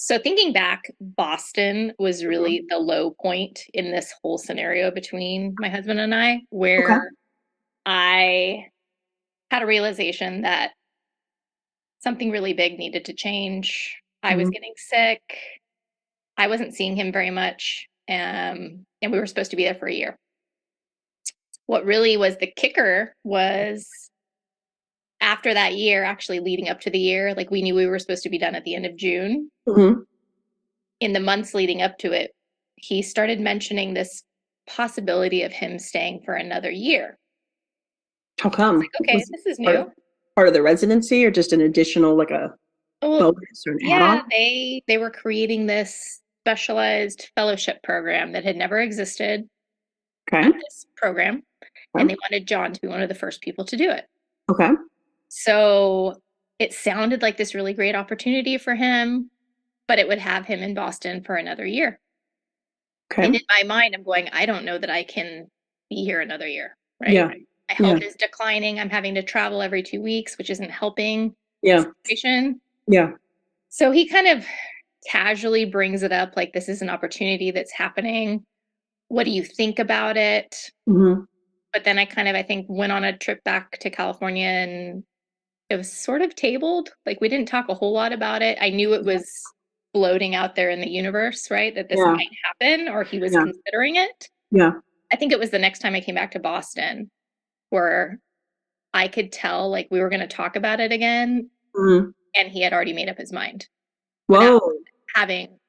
So thinking back, Boston was Mhm. really the low point in this whole scenario between my husband and I, Okay. where I had a realization that something really big needed to change. I was Mhm. getting sick. I wasn't seeing him very much. And we were supposed to be there for a year. What really was the kicker was after that year, actually leading up to the year, like we knew we were supposed to be done at the end of June. Mhm. In the months leading up to it, he started mentioning this possibility of him staying for another year. How I was come? like, okay, Was it this is part new. part of the residency or just an additional like a Well, bonus or an yeah, add-on? they were creating this specialized fellowship program that had never existed Okay. at this program, and Okay. they wanted John to be one of the first people to do it. Okay. So it sounded like this really great opportunity for him, but it would have him in Boston for another year. Okay. And in my mind, I'm going, I don't know that I can be here another year, right? Yeah. My Yeah. health is declining. I'm having to travel every 2 weeks, which isn't helping the Yeah. situation. Yeah. So he kind of casually brings it up like this is an opportunity that's happening. What do you think about it? Mhm. But then I think, went on a trip back to California and it was sort of tabled. Like we didn't talk a whole lot about it. I knew it Yeah. was floating out there in the universe, right? That this Yeah. might happen or he was Yeah. considering it. Yeah. I think it was the next time I came back to Boston where I could tell like we were going to talk about it again Mhm. and he had already made up his mind without Whoa. having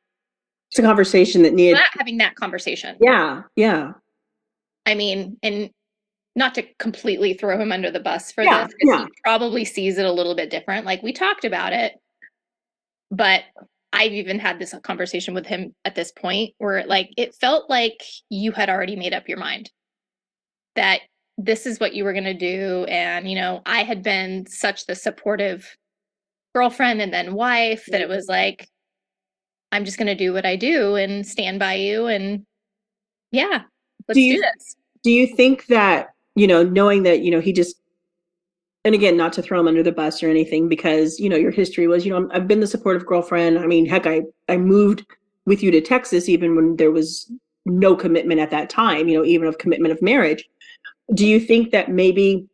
It's a conversation that needed. that conversation. Yeah. Yeah. I mean, and not to completely throw him under the bus for Yeah. this because Yeah. he probably sees it a little bit different. Like we talked about it, but I've even had this conversation with him at this point where like it felt like you had already made up your mind that this is what you were going to do. And, I had been such the supportive girlfriend and then wife that it was like, I'm just going to do what I do and stand by you. And yeah, Do let's do you this. do you think that, knowing that, he just, and again, not to throw him under the bus or anything, because, your history was, I've been the supportive girlfriend. I mean, heck, I moved with you to Texas even when there was no commitment at that time, even of commitment of marriage. Do you think that maybe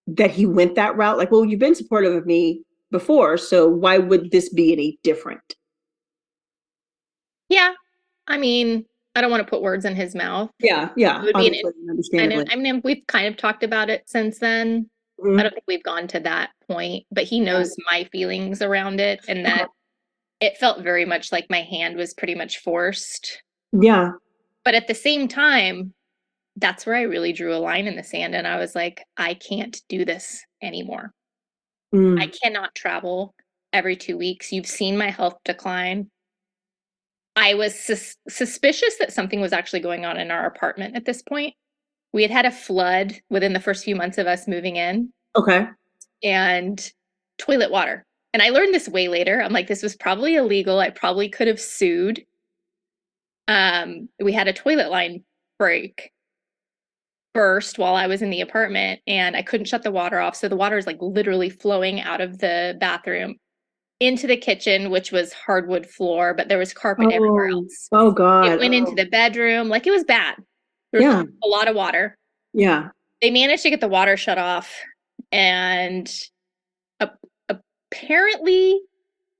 that he went that route? Like, well, you've been supportive of me before, so why would this be any different? Yeah. I mean, I don't want to put words in his mouth. Yeah, It yeah, would be obviously, understandably. I mean, we've kind of talked about it since then. I Mhm. don't think we've gone to that point, but he Yeah. knows my feelings around it and Uh-huh. that it felt very much like my hand was pretty much forced. Yeah. But at the same time, that's where I really drew a line in the sand. And I was like, I can't do this anymore. I Mm. cannot travel every 2 weeks. You've seen my health decline. I was suspicious that something was actually going on in our apartment at this point. We had had a flood within the first few months of us moving in Okay. and toilet water. And I learned this way later. I'm like, this was probably illegal. I probably could have sued. We had a toilet line break burst while I was in the apartment and I couldn't shut the water off. So the water is like literally flowing out of the bathroom into the kitchen, which was hardwood floor, but there was carpet everywhere Oh, else. oh It God. went into Oh, the bedroom. Like it was bad. There was yeah, a lot of water. yeah. They managed to get the water shut off and a- apparently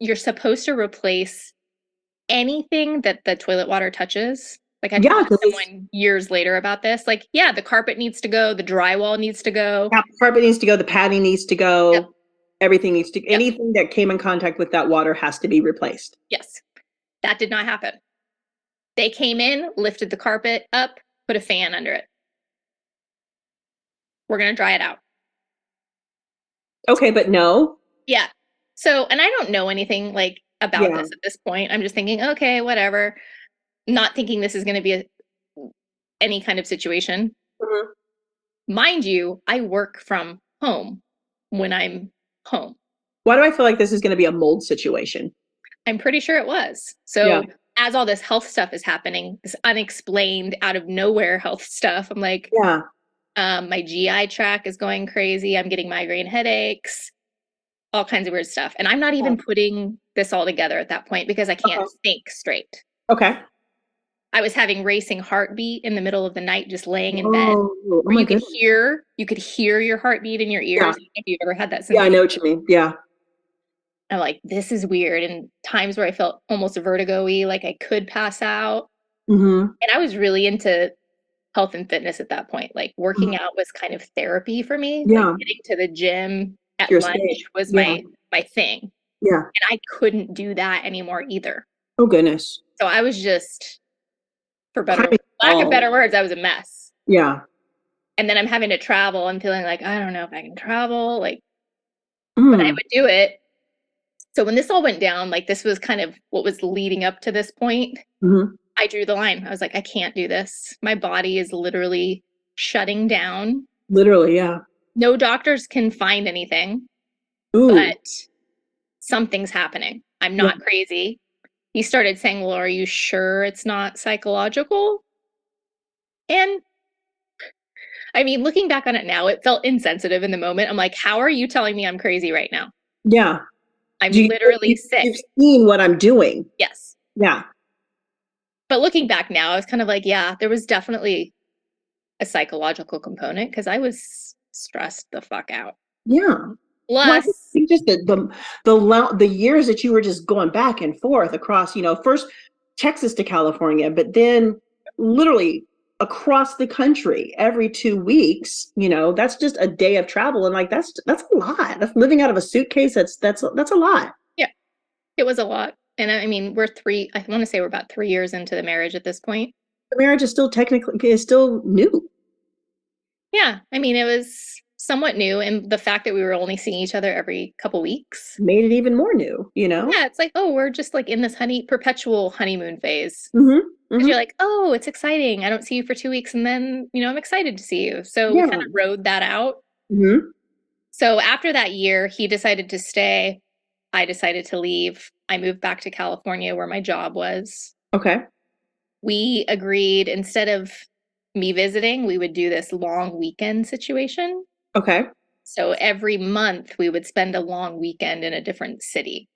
you're supposed to replace anything that the toilet water touches. Like I Yeah, talked to because it's someone years later about this. Like, yeah, the carpet needs to go, the drywall needs to go. yeah, carpet needs to go, the padding needs to Yep, go, everything needs to, yep, anything that came in contact with that water has to be replaced. yes. That did not happen. They came in, lifted the carpet up, put a fan under it. We're gonna dry it out. Okay, but no. Yeah. So, and I don't know anything like about Yeah. this at this point. I'm just thinking, okay, whatever. Not thinking this is going to be any kind of situation. Mhm. Mind you, I work from home when I'm home. Why do I feel like this is going to be a mold situation? I'm pretty sure it was. Yeah. So, as all this health stuff is happening, this unexplained, out of nowhere health stuff, I'm like, Yeah. my GI tract is going crazy. I'm getting migraine headaches. all kinds of weird stuff. And I'm not even Oh, putting this all together at that point because I can't okay. think straight. Okay. I was having racing heartbeat in the middle of the night, just laying in bed, Oh, oh where my goodness. you could hear your heartbeat in your Yeah. ears. I don't know if you've ever had that Yeah, I sensation. know what you mean. Yeah. I'm like, this is weird. And times where I felt almost vertigo-y, like I could pass out. Mm-hmm. And I was really into health and fitness at that point. Like Mm-hmm. working out was kind of therapy for me. Like Yeah. getting to the gym at Your lunch escape. was Yeah. my thing. Yeah. And I couldn't do that anymore either. Oh goodness. So I was just, for better Climbing lack of better walls. words, I was a mess. Yeah. And then I'm having to travel and feeling like I don't know if I can travel, like, but I Mm. would do it. So when this all went down, like this was kind of what was leading up to this point. Mm-hmm. I drew the line. I was like, I can't do this. My body is literally shutting down. Literally, yeah. No doctors can find anything, Ooh. but something's happening. I'm Yeah. not crazy. He started saying, well, are you sure it's not psychological? And I mean, looking back on it now, it felt insensitive in the moment. I'm like, how are you telling me I'm crazy right now? Yeah. I'm Do you, literally sick. you've seen what I'm doing. Yes. Yeah. But looking back now, I was kind of like, yeah, there was definitely a psychological component because I was stressed the fuck out. Yeah. Well, I Plus, think just the years that you were just going back and forth across, first Texas to California, but then literally across the country every 2 weeks, that's just a day of travel. And like that's a lot. That's living out of a suitcase. That's a lot. yeah, it was a lot. And I mean, I want to say we're about 3 years into the marriage at this point. The marriage is still new. Yeah, I mean, it was somewhat new. And the fact that we were only seeing each other every couple weeks. Made it even more new. Yeah, it's like, oh, we're just like in this perpetual honeymoon phase. Mm-hmm. Because Mm-hmm. you're like, oh, it's exciting. I don't see you for 2 weeks. And then, I'm excited to see you. So we kind Yeah. of rode that out. Mm-hmm. So after that year, he decided to stay. I decided to leave. I moved back to California where my job was. Okay. We agreed instead of me visiting, we would do this long weekend situation. Okay. So every month we would spend a long weekend in a different city,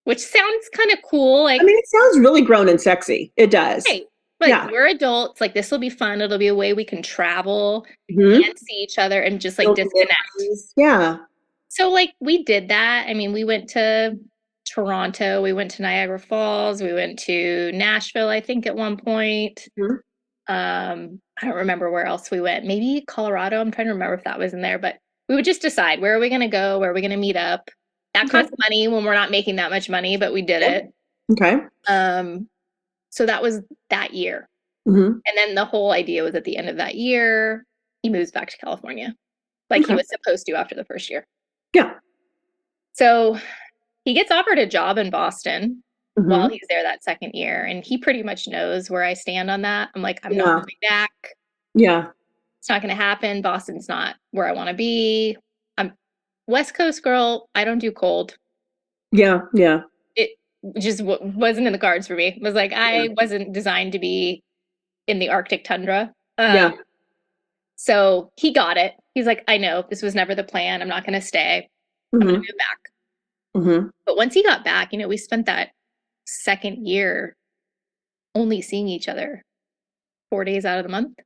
which sounds kind of cool. I Like, mean, it sounds really grown and sexy. It does. hey, like Yeah. we're adults. Like, this will be fun. It'll be a way we can travel Mm-hmm. and see each other and just like Build disconnect. memories. Yeah. So, like, we did that. I mean, we went to Toronto, we went to Niagara Falls, we went to Nashville, I think, at one point. Mhm. I don't remember where else we went. Maybe Colorado. I'm trying to remember if that was in there, but we would just decide where are we going to go, where are we going to meet up. That Okay. costs money when we're not making that much money, but we did it. Okay. So that was that year. Mm-hmm. And then the whole idea was at the end of that year, he moves back to California, like he Okay. was supposed to after the first year. Yeah. So he gets offered a job in Boston while Mm-hmm. he's there that second year, and he pretty much knows where I stand on that. I'm like, I'm not Yeah. moving back. Yeah. It's not going to happen. Boston's not where I want to be. I'm West Coast girl. I don't do cold. Yeah. Yeah. It just wasn't in the cards for me. It was like Yeah. I wasn't designed to be in the Arctic tundra. Yeah. So he got it. He's like, I know this was never the plan. I'm not going to stay. I'm going to Mm-hmm. move back. Mm-hmm. But once he got back, we spent that second year only seeing each other 4 days out of the month.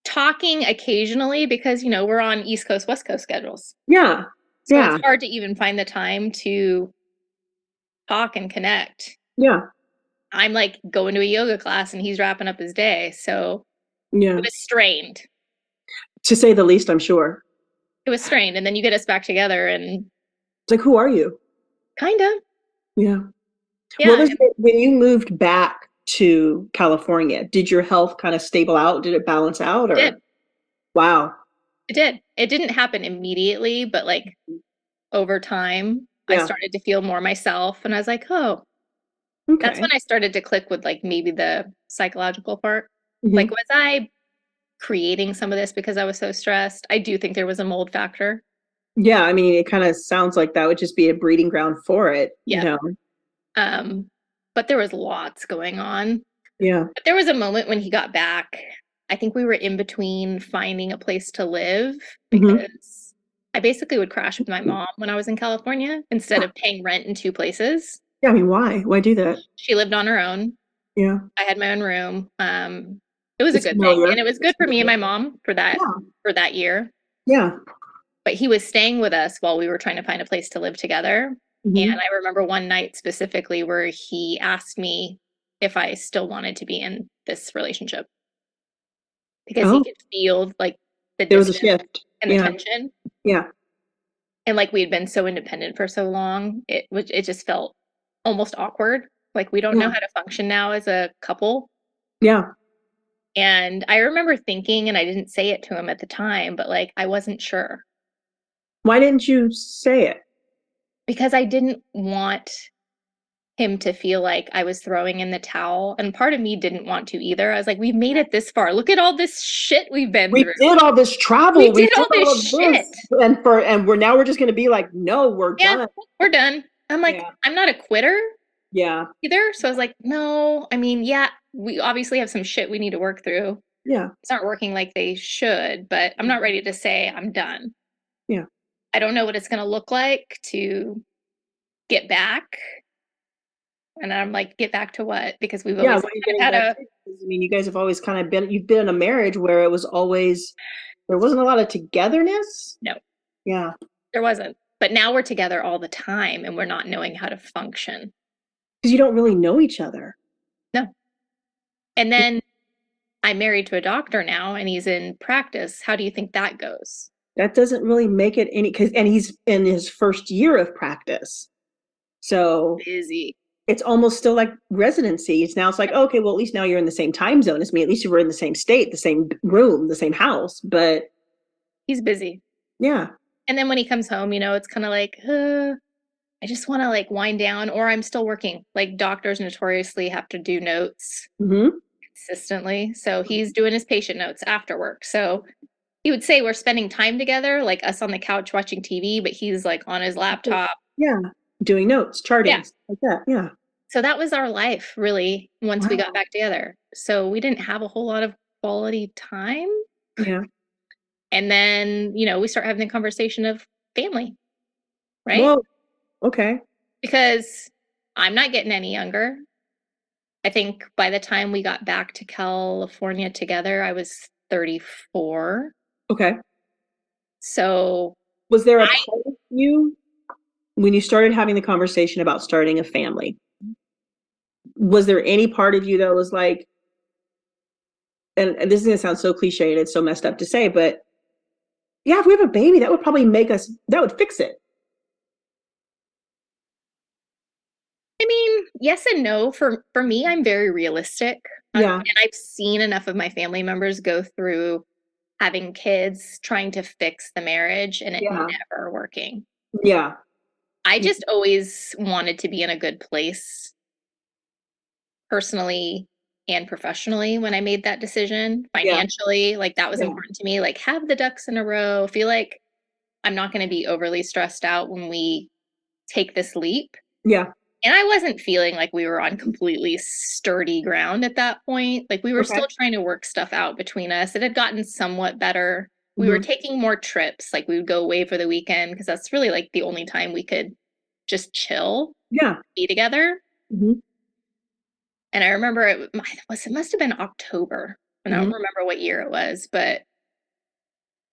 Talking occasionally because, we're on East Coast, West Coast schedules. Yeah. So it's Yeah. hard to even find the time to talk and connect. Yeah. I'm like going to a yoga class and he's wrapping up his day. So Yeah. it was strained. To say the least, I'm sure. It was strained. And then you get us back together and It's like, who are you? kind of. Yeah. What Yeah, was it when you moved back to California? Did your health kind of stable out? Did it balance out it did. or? Wow. It did. It didn't happen immediately, but like over time, I Yeah. started to feel more myself. And I was like, oh, that's Okay. when I started to click with like maybe the psychological part. Like, Mm-hmm. was I creating some of this because I was so stressed? I do think there was a mold factor. Yeah. I mean, it kind of sounds like that would just be a breeding ground for it, you Yeah. know? But there was lots going on. Yeah. But there was a moment when he got back. I think we were in between finding a place to live Mm-hmm. because I basically would crash with my mom when I was in California instead Yeah. of paying rent in two places. Yeah, I mean, why? Why do that? She lived on her own. Yeah. I had my own room. It was a It's good thing, familiar. and it was It's good for me and familiar. my mom Yeah. for that year. Yeah. But he was staying with us while we were trying to find a place to live together. And Hmm. I remember one night specifically where he asked me if I still wanted to be in this relationship because he Oh, could feel like the there was a distance shift. and the Yeah. tension. Yeah. And like we had been so independent for so long, it just felt almost awkward. Like we don't know Yeah. how to function now as a couple. Yeah. And I remember thinking, and I didn't say it to him at the time, but like I wasn't sure Why didn't you say it? because I didn't want him to feel like I was throwing in the towel. And part of me didn't want to either. I was like, we've made it this far. Look at all this shit we've been We through. did all this We travel. We did did all this all of shit. this, and we're just going to be like, no, we're Yeah, done. we're done. I'm like, Yeah. I'm not a quitter Yeah. either. So I was like, no, I mean, yeah, we obviously have some shit we need to work through. Yeah. It's not working like they should, but I'm not ready to say I'm done. Yeah. I don't know what it's going to look like to get back. And I'm like, get back to what? Because we've Yeah. always What are you kind of getting had back a to? 'Cause, I mean, you guys have always kind of you've been in a marriage where it was always, there wasn't a lot of togetherness. no, Yeah. there wasn't. But now we're together all the time and we're not knowing how to function. Because you don't really know each other. No. And then I'm married to a doctor now and he's in practice. How do you think that goes? That doesn't really make it any, because, and he's in his first year of practice. So Busy. it's almost still like residency. It's like, okay, well, at least now you're in the same time zone as me. At least you were in the same state, the same room, the same house. But He's busy. yeah. And then when he comes home, it's kind of like, I just want to like wind down, or I'm still working. Like doctors notoriously have to do notes Hmm. consistently. So he's doing his patient notes after work. So he would say we're spending time together, like us on the couch watching TV, but he's like on his laptop. Yeah. Doing notes, Yeah. charting, like that. Yeah. So that was our life really once we got Wow. back together. So we didn't have a whole lot of quality time. Yeah. And then, we start having the conversation of family, right? Whoa. Okay. Because I'm not getting any younger. I think by the time we got back to California together, I was 34. Okay. So Was there a I, part of you when you started having the conversation about starting a family? Was there any part of you that was like, and this is gonna sound so cliche and it's so messed up to say, but yeah, if we have a baby, that would probably that would fix it. mean, yes and no. For me, I'm very realistic. Yeah. And I've seen enough of my family members go through having kids, trying to fix the marriage, and it Yeah. never working. Yeah. I just always wanted to be in a good place personally and professionally when I made that decision. Yeah. Financially, like that was Yeah. important to me. Like have the ducks in a row. Feel like I'm not going to be overly stressed out when we take this leap. Yeah. And I wasn't feeling like we were on completely sturdy ground at that point. Like we were Okay. still trying to work stuff out between us. It had gotten somewhat better. We were Hmm. taking more trips. Like we would go away for the weekend because that's really like the only time we could just chill, Yeah. be together. Hmm. And I remember it must have been October. And I don't Hmm. remember what year it was, but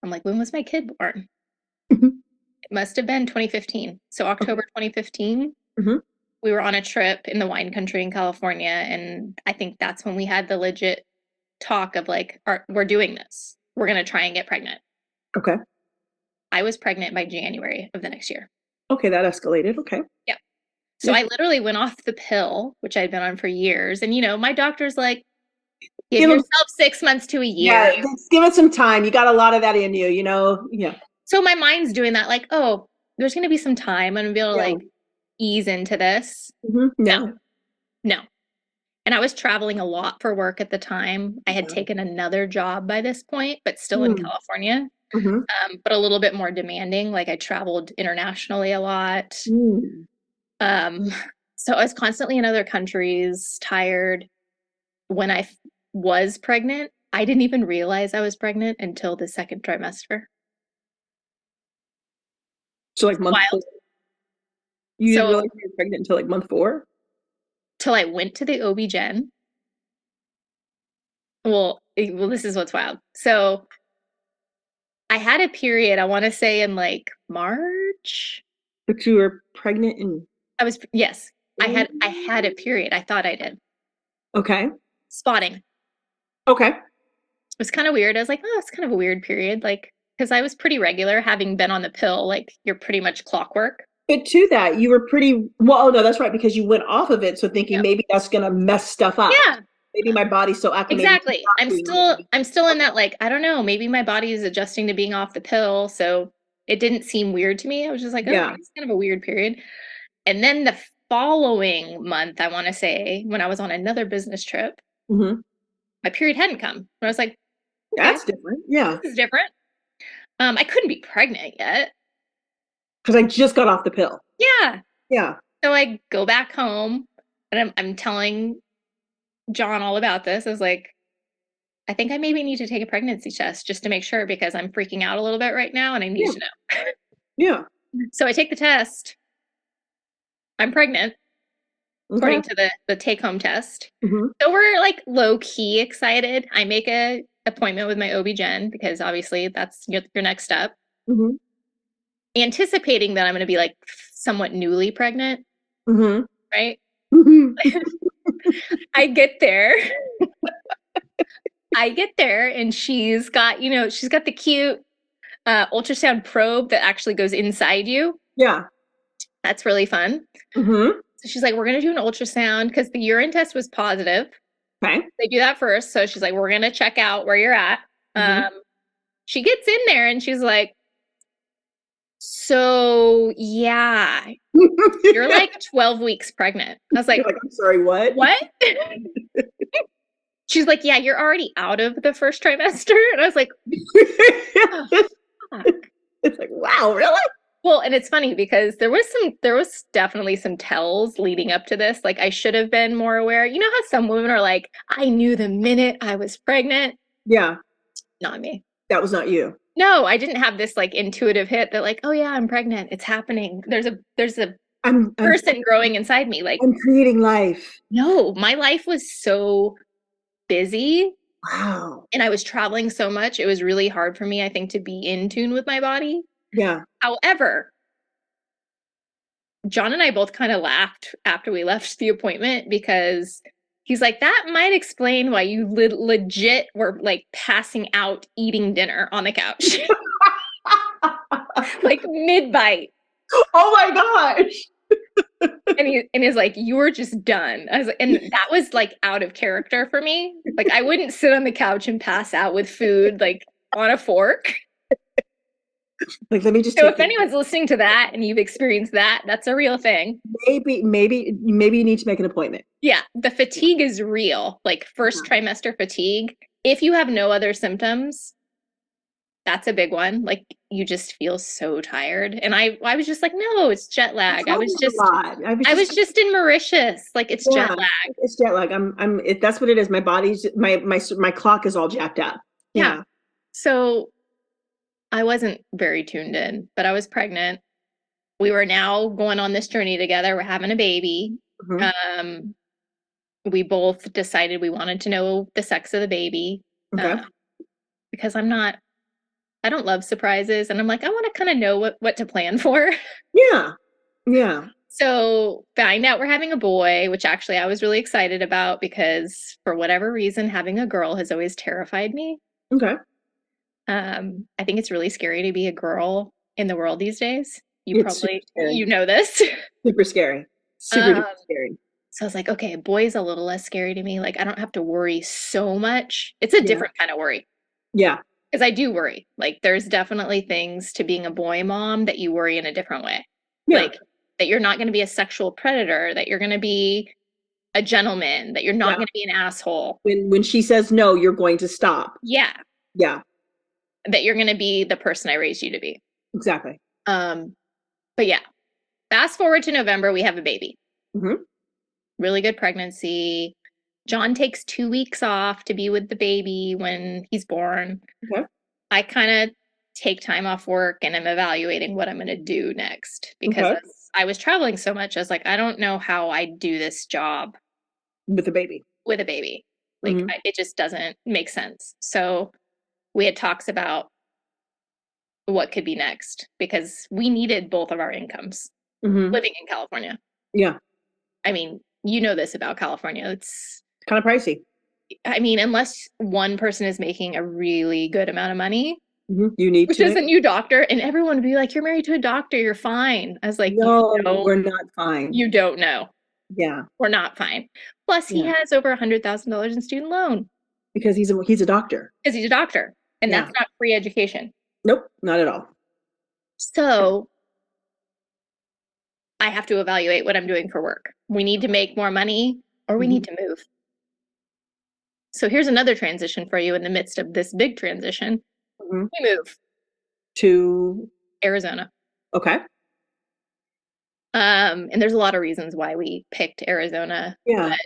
I'm like, when was my kid born? Hmm. It must have been 2015. So Okay. October 2015. Hmm. We were on a trip in the wine country in California, and I think that's when we had the legit talk of like, we're doing this. We're going to try and get pregnant. Okay. I was pregnant by January of the next year. Okay. That escalated. Okay. Yeah. So Yeah. I literally went off the pill, which I'd been on for years. And, my doctor's like, give Give them, yourself 6 months to a year. yeah, just give it some time. You got a lot of that in you, Yeah. So my mind's doing that, like, oh, there's going to be some time. I'm going to be able to Yeah. like ease into this. Hmm. No, No. no. And I was traveling a lot for work at the time. I had Yeah. taken another job by this point, but still in Mm. California, Hmm. but a little bit more demanding. Like I traveled internationally a lot. Mm. Um, so I was constantly in other countries, tired. When was pregnant, I didn't even realize I was pregnant until the second trimester. So like month Wild. 4. You didn't So realize you were pregnant until like month 4? till I went to the OB-GYN. Well, this is what's wild. So I had a period, I want to say in like March. But you were pregnant in Yes, I had a period. I thought I did. Okay. Spotting. It Okay. was kind of weird. I was like, oh, it's kind of a weird period. Like, because I was pretty regular, having been on the pill, like you're pretty much clockwork. But to that, you were pretty well, oh no, that's right, because you went off of it, so thinking Yep. maybe that's gonna mess stuff up. Yeah, Maybe my body's so acclimated to exactly. not I'm being still on. I'm still in Okay. that, like, I don't know, maybe my body is adjusting to being off the pill, so it didn't seem weird to me. I was just like, okay, Yeah. it's kind of a weird period. And then the following month, I want to say, when I was on another business trip, Hmm. my period hadn't come. And I was like, okay, That's different. Yeah. this is different. I couldn't be pregnant yet. Because I just got off the pill. Yeah. Yeah. So I go back home and I'm telling John all about this. I was like, I think I maybe need to take a pregnancy test just to make sure because I'm freaking out a little bit right now and I need Yeah. to know. Yeah. So I take the test. I'm pregnant, Okay. according to the take home test. Hmm. So we're like low key excited. I make a appointment with my OB-GYN because obviously that's your next step. Hmm. Anticipating that I'm going to be like somewhat newly pregnant, Hmm. right? Hmm. I get there. I get there and she's got the cute ultrasound probe that actually goes inside you. Yeah. That's really fun. Hmm. So she's like, we're going to do an ultrasound because the urine test was positive. Okay. They do that first. So she's like, we're going to check out where you're at. Hmm. She gets in there and she's like, so yeah, you're like 12 weeks pregnant. I was You're like, like, I'm sorry, what? what? She's like, yeah, you're already out of the first trimester. And I was like, oh, fuck. It's like, wow, really? Well, and it's funny because there was definitely some tells leading up to this. Like I should have been more aware. You know how some women are like, I knew the minute I was pregnant. Yeah. Not me. That was not you. No, I didn't have this like intuitive hit that like, oh yeah, I'm pregnant. It's happening. There's a I'm person growing inside me. Like, I'm creating life. no, my life was so busy Wow. and I was traveling so much. It was really hard for me, I think, to be in tune with my body. Yeah. However, John and I both kind of laughed after we left the appointment because he's like, that might explain why you legit were like passing out eating dinner on the couch, like mid bite. Oh my gosh. And he's like, you were just done. I was like, and that was like out of character for me. Like I wouldn't sit on the couch and pass out with food like on a fork. Like, let me just So take if this. anyone's listening to that and you've experienced that, that's a real thing. Maybe you need to make an appointment. Yeah, the fatigue is real, like first trimester fatigue. If you have no other symptoms, that's a big one. Like you just feel so tired. And I was just like, no, it's jet lag. I was A just lot. I was just in Mauritius. Like it's jet Yeah, lag. it's jet lag. That's what it is. My body's my clock is all jacked up. Yeah. Yeah. So I wasn't very tuned in, but I was pregnant. We were now going on this journey together. We're having a baby. Hmm. Um, we both decided we wanted to know the sex of the baby. Okay. Because I don't love surprises and I'm like, I want to kind of know what to plan for. Yeah. Yeah. So find out we're having a boy, which actually I was really excited about because for whatever reason, having a girl has always terrified me. Okay. I think it's really scary to be a girl in the world these days. It's super You scary. know this. Super scary. Super Um, duper scary. so I was like, okay, boy's a little less scary to me. Like I don't have to worry so much. It's a Yeah. different kind of worry. Yeah. Because I do worry. Like there's definitely things to being a boy mom that you worry in a different way. Yeah. Like that you're not going to be a sexual predator, that you're going to be a gentleman, that you're not Yeah. going to be an asshole. When she says no, you're going to stop. Yeah. Yeah. That you're going to be the person I raised you to be. Exactly. But yeah, fast forward to November, we have a baby. Hmm. Really good pregnancy. John takes 2 weeks off to be with the baby when he's born. Okay. I kind of take time off work and I'm evaluating what I'm going to do next because Okay. as I was traveling so much, I was like, I don't know how I do this job With the baby. with a baby. Like, Hmm. it just doesn't make sense. So we had talks about what could be next because we needed both of our incomes Hmm. living in California. Yeah. I mean, you know this about California. It's, Kind of pricey. I mean, unless one person is making a really good amount of money, You need which to is make. a new doctor, and everyone would be like, "You're married to a doctor, you're fine." I was like, No, we're not fine. you don't know. Yeah. We're not fine." Plus, he Yeah. has over $100,000 in student loan Because he's a doctor. because he's a doctor, and Yeah. that's not free education. Nope, not at all. So I have to evaluate what I'm doing for work. We need to make more money, or we Hmm. need to move. So here's another transition for you in the midst of this big transition. Hmm. We move To Arizona. okay. And there's a lot of reasons why we picked Arizona, Yeah. but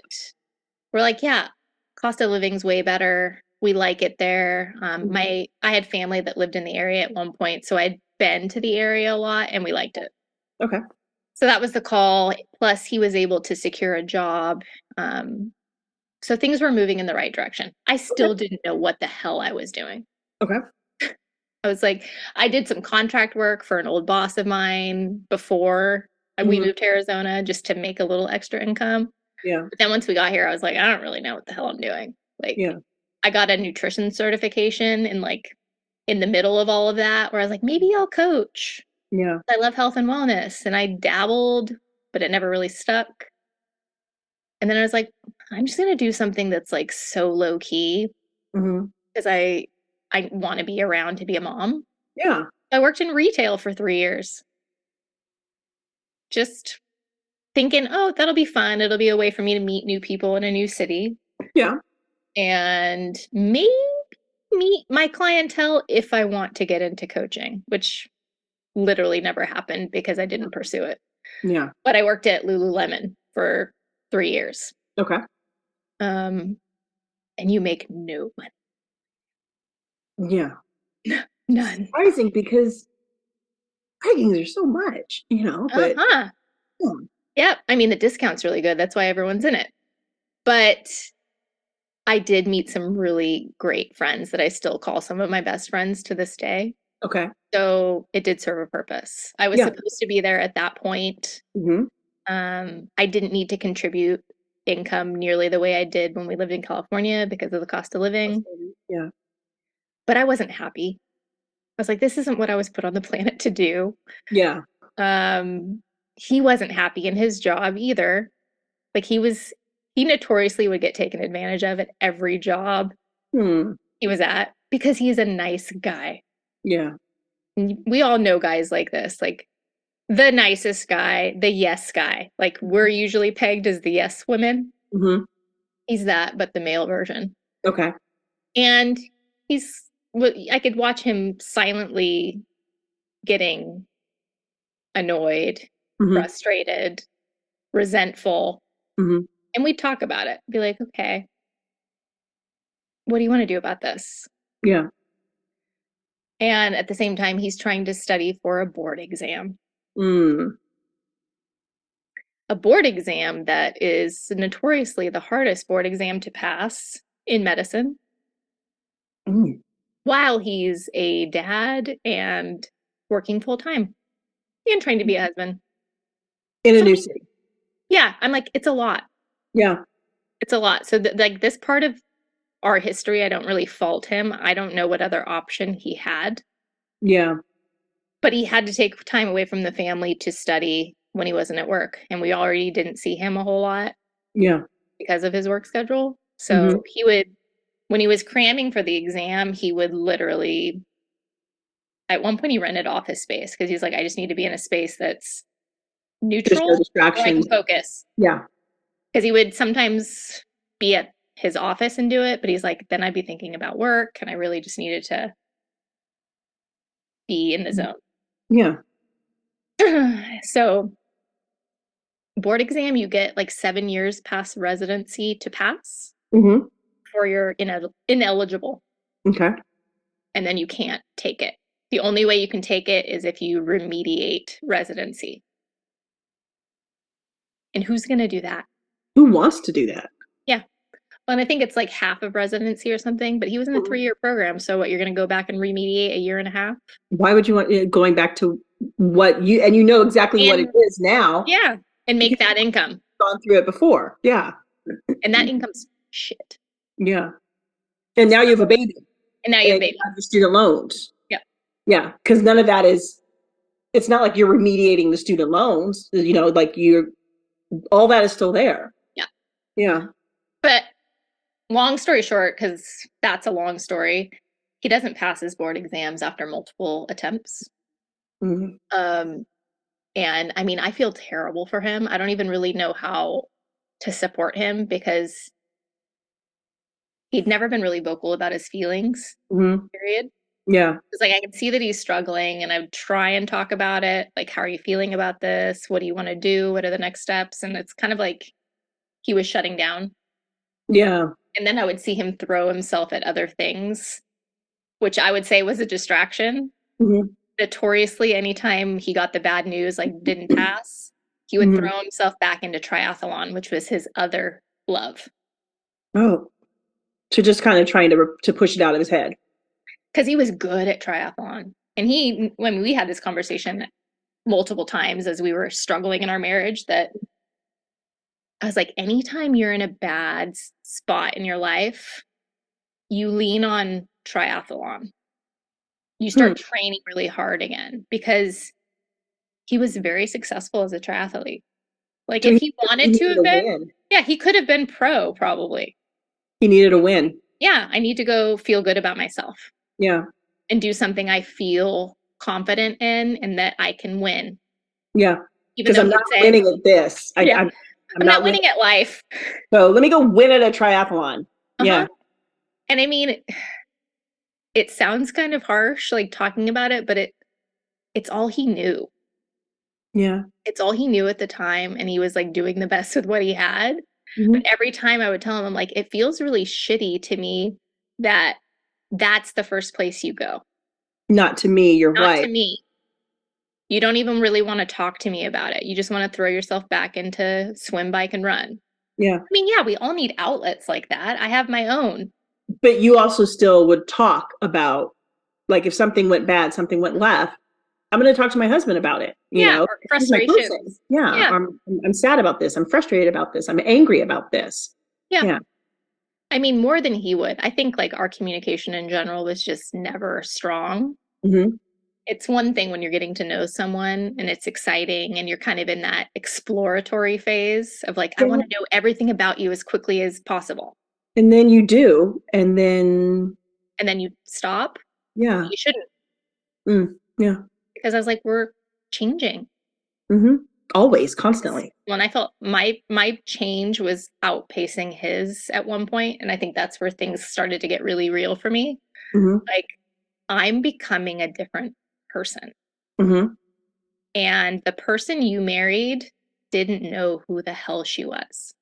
we're like, yeah, cost of living's way better. We like it there. Hmm. I had family that lived in the area at one point, so I'd been to the area a lot and we liked it. Okay. So that was the call. Plus, he was able to secure a job. Um, so things were moving in the right direction. I Okay. still didn't know what the hell I was doing. Okay. I was like, I did some contract work for an old boss of mine before we Hmm. moved to Arizona just to make a little extra income. Yeah. But then once we got here, I was like, I don't really know what the hell I'm doing. Like, Yeah. I got a nutrition certification in the middle of all of that, where I was like, maybe I'll coach. Yeah. I love health and wellness. And I dabbled, but it never really stuck. And then I was like, I'm just gonna do something that's like so low key Hmm. because I want to be around to be a mom. Yeah. I worked in retail for 3 years, just thinking, oh, that'll be fun. It'll be a way for me to meet new people in a new city Yeah. and maybe meet my clientele if I want to get into coaching, which literally never happened because I didn't pursue it. Yeah. But I worked at Lululemon for 3 years. Okay. Um, and you make no Yeah. money. None. Surprising because leggings are so much, but Uh-huh. yeah. Yep. I mean, the discount's really good. That's why everyone's in it. But I did meet some really great friends that I still call some of my best friends to this day. Okay. So it did serve a purpose. I was Yeah. supposed to be there at that point. Hmm. I didn't need to contribute income nearly the way I did when we lived in California because of the cost of living, Yeah. but I wasn't happy. I was like, this isn't what I was put on the planet to do. Yeah. Um, he wasn't happy in his job either. Like he notoriously would get taken advantage of at every job Hmm. he was at because he's a nice guy. Yeah. And we all know guys like this, like the nicest guy, the yes guy. Like we're usually pegged as the yes women. Hmm. He's that, but the male version. Okay. And I could watch him silently getting annoyed, Hmm. frustrated, resentful. Hmm. And we'd talk about it, be like, okay, what do you want to do about this? Yeah. And at the same time, he's trying to study for a board exam, Mm. a board exam that is notoriously the hardest board exam to pass in medicine, Mm. while he's a dad and working full time and trying to be a husband. In a So, new city. yeah, I'm like, it's a lot. Yeah. It's a lot. So, like, this part of our history, I don't really fault him. I don't know what other option he had, Yeah. but he had to take time away from the family to study when he wasn't at work. And we already didn't see him a whole lot Yeah. because of his work schedule. Hmm. So, when he was cramming for the exam, he would literally, at one point, he rented office space because he's like, I just need to be in a space that's There's no neutral where I can distractions. focus. Yeah. Because he would sometimes be at his office and do it, but he's like, then I'd be thinking about work and I really just needed to be in the zone. Yeah. So, board exam, you get like 7 years past residency to pass Hmm. before you're ineligible, Okay. and then you can't take it. The only way you can take it is if you remediate residency. And who's going to do that? Who wants to do that? Yeah. Well, and I think it's like half of residency or something, but he was in a 3-year program. So what, you're going to go back and remediate a year and a half? Why would you want going back to what you and you know exactly what it And is now yeah, and make because that you've income. gone through it before. Yeah. And that income's shit. Yeah. And now So, you have a baby and now you have and a you baby. have your student loans. Yep. Yeah. Because none of that is, it's not like you're remediating the student loans, like all that is still there. Yeah. Yeah. But long story short, because that's a long story, he doesn't pass his board exams after multiple attempts. Mm-hmm. And I mean, I feel terrible for him. I don't even really know how to support him because he'd never been really vocal about his feelings, Mm-hmm. period. Yeah. It's like I can see that he's struggling and I would try and talk about it. Like, how are you feeling about this? What do you want to do? What are the next steps? And it's kind of like he was shutting down. Yeah. And then I would see him throw himself at other things, which I would say was a distraction. Mm-hmm. Notoriously, anytime he got the bad news, like didn't pass, he would Mm-hmm. throw himself back into triathlon, which was his other love. Oh, so just kind of trying to push it out of his head. Because he was good at triathlon. And when we had this conversation multiple times as we were struggling in our marriage, that I was like, anytime you're in a bad spot in your life, you lean on triathlon. You Hmm. start training really hard again because he was very successful as a triathlete. Like So if he, he he wanted to needed have a been, win. yeah, he could have been pro probably. He needed a win. Yeah, I need to go feel good about myself Yeah. and do something I feel confident in and that I can win. Yeah. Even Because though I'm not he'd say, winning at this. yeah, I'm I'm not not winning. winning at life. So let me go win at a triathlon. Uh-huh. Yeah. And I mean, it sounds kind of harsh, like talking about it, but it's all he knew. Yeah. It's all he knew at the time, and he was like doing the best with what he had. But Mm-hmm. every time I would tell him, I'm like, it feels really shitty to me that that's the first place you go. Not to me, your Not to wife. me. You don't even really want to talk to me about it. You just want to throw yourself back into swim, bike, and run. Yeah. I mean, yeah, we all need outlets like that. I have my own. But you also still would talk about, like, if something went bad, something went left, I'm going to talk to my husband about it. Yeah, or He's my person. frustrations. Yeah. Yeah, I'm sad about this. I'm frustrated about this. I'm angry about this. yeah. Yeah. I mean, more than he would. I think like our communication in general was just never strong. Mm-hmm. It's one thing when you're getting to know someone and it's exciting and you're kind of in that exploratory phase of like, I Yeah. want to know everything about you as quickly as possible. And then you do. And then, And then you stop. yeah. You shouldn't, Yeah. because I was like, we're changing. Mm-hmm. Always, constantly. When I felt my change was outpacing his at one point, and I think that's where things started to get really real for me. Mm-hmm. Like, I'm becoming a different person. Mm-hmm. And the person you married didn't know who the hell she was.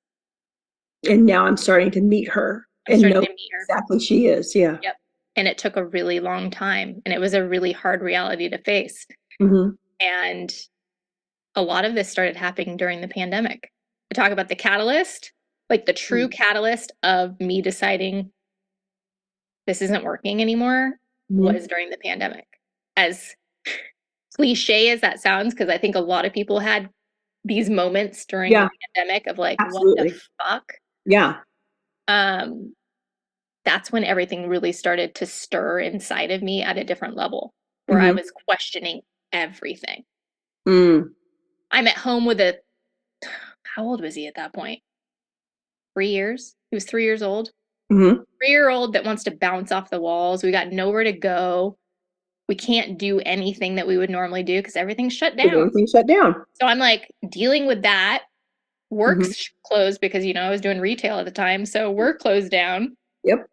And now I'm starting to meet her I'm and starting know to meet her. exactly she is. Yeah. Yep. And it took a really long time. And it was a really hard reality to face. Mm-hmm. And a lot of this started happening during the pandemic. I talk about the catalyst, like the true catalyst of me deciding this isn't working anymore Mm-hmm. was during the pandemic. As cliche as that sounds, because I think a lot of people had these moments during the Yeah, pandemic of like, what the absolutely. fuck? Yeah. Um, that's when everything really started to stir inside of me at a different level, where I Mm-hmm. was questioning everything. Mm. I'm at home with a, how old was he at that point? 3 years? He was 3 years old. Mm-hmm. 3-year old that wants to bounce off the walls. We got nowhere to go. We can't do anything that we would normally do because everything's shut Because down. everything shut down. So I'm like dealing with that. Mm-hmm. Work's closed because, I was doing retail at the time. So work closed down. Yep.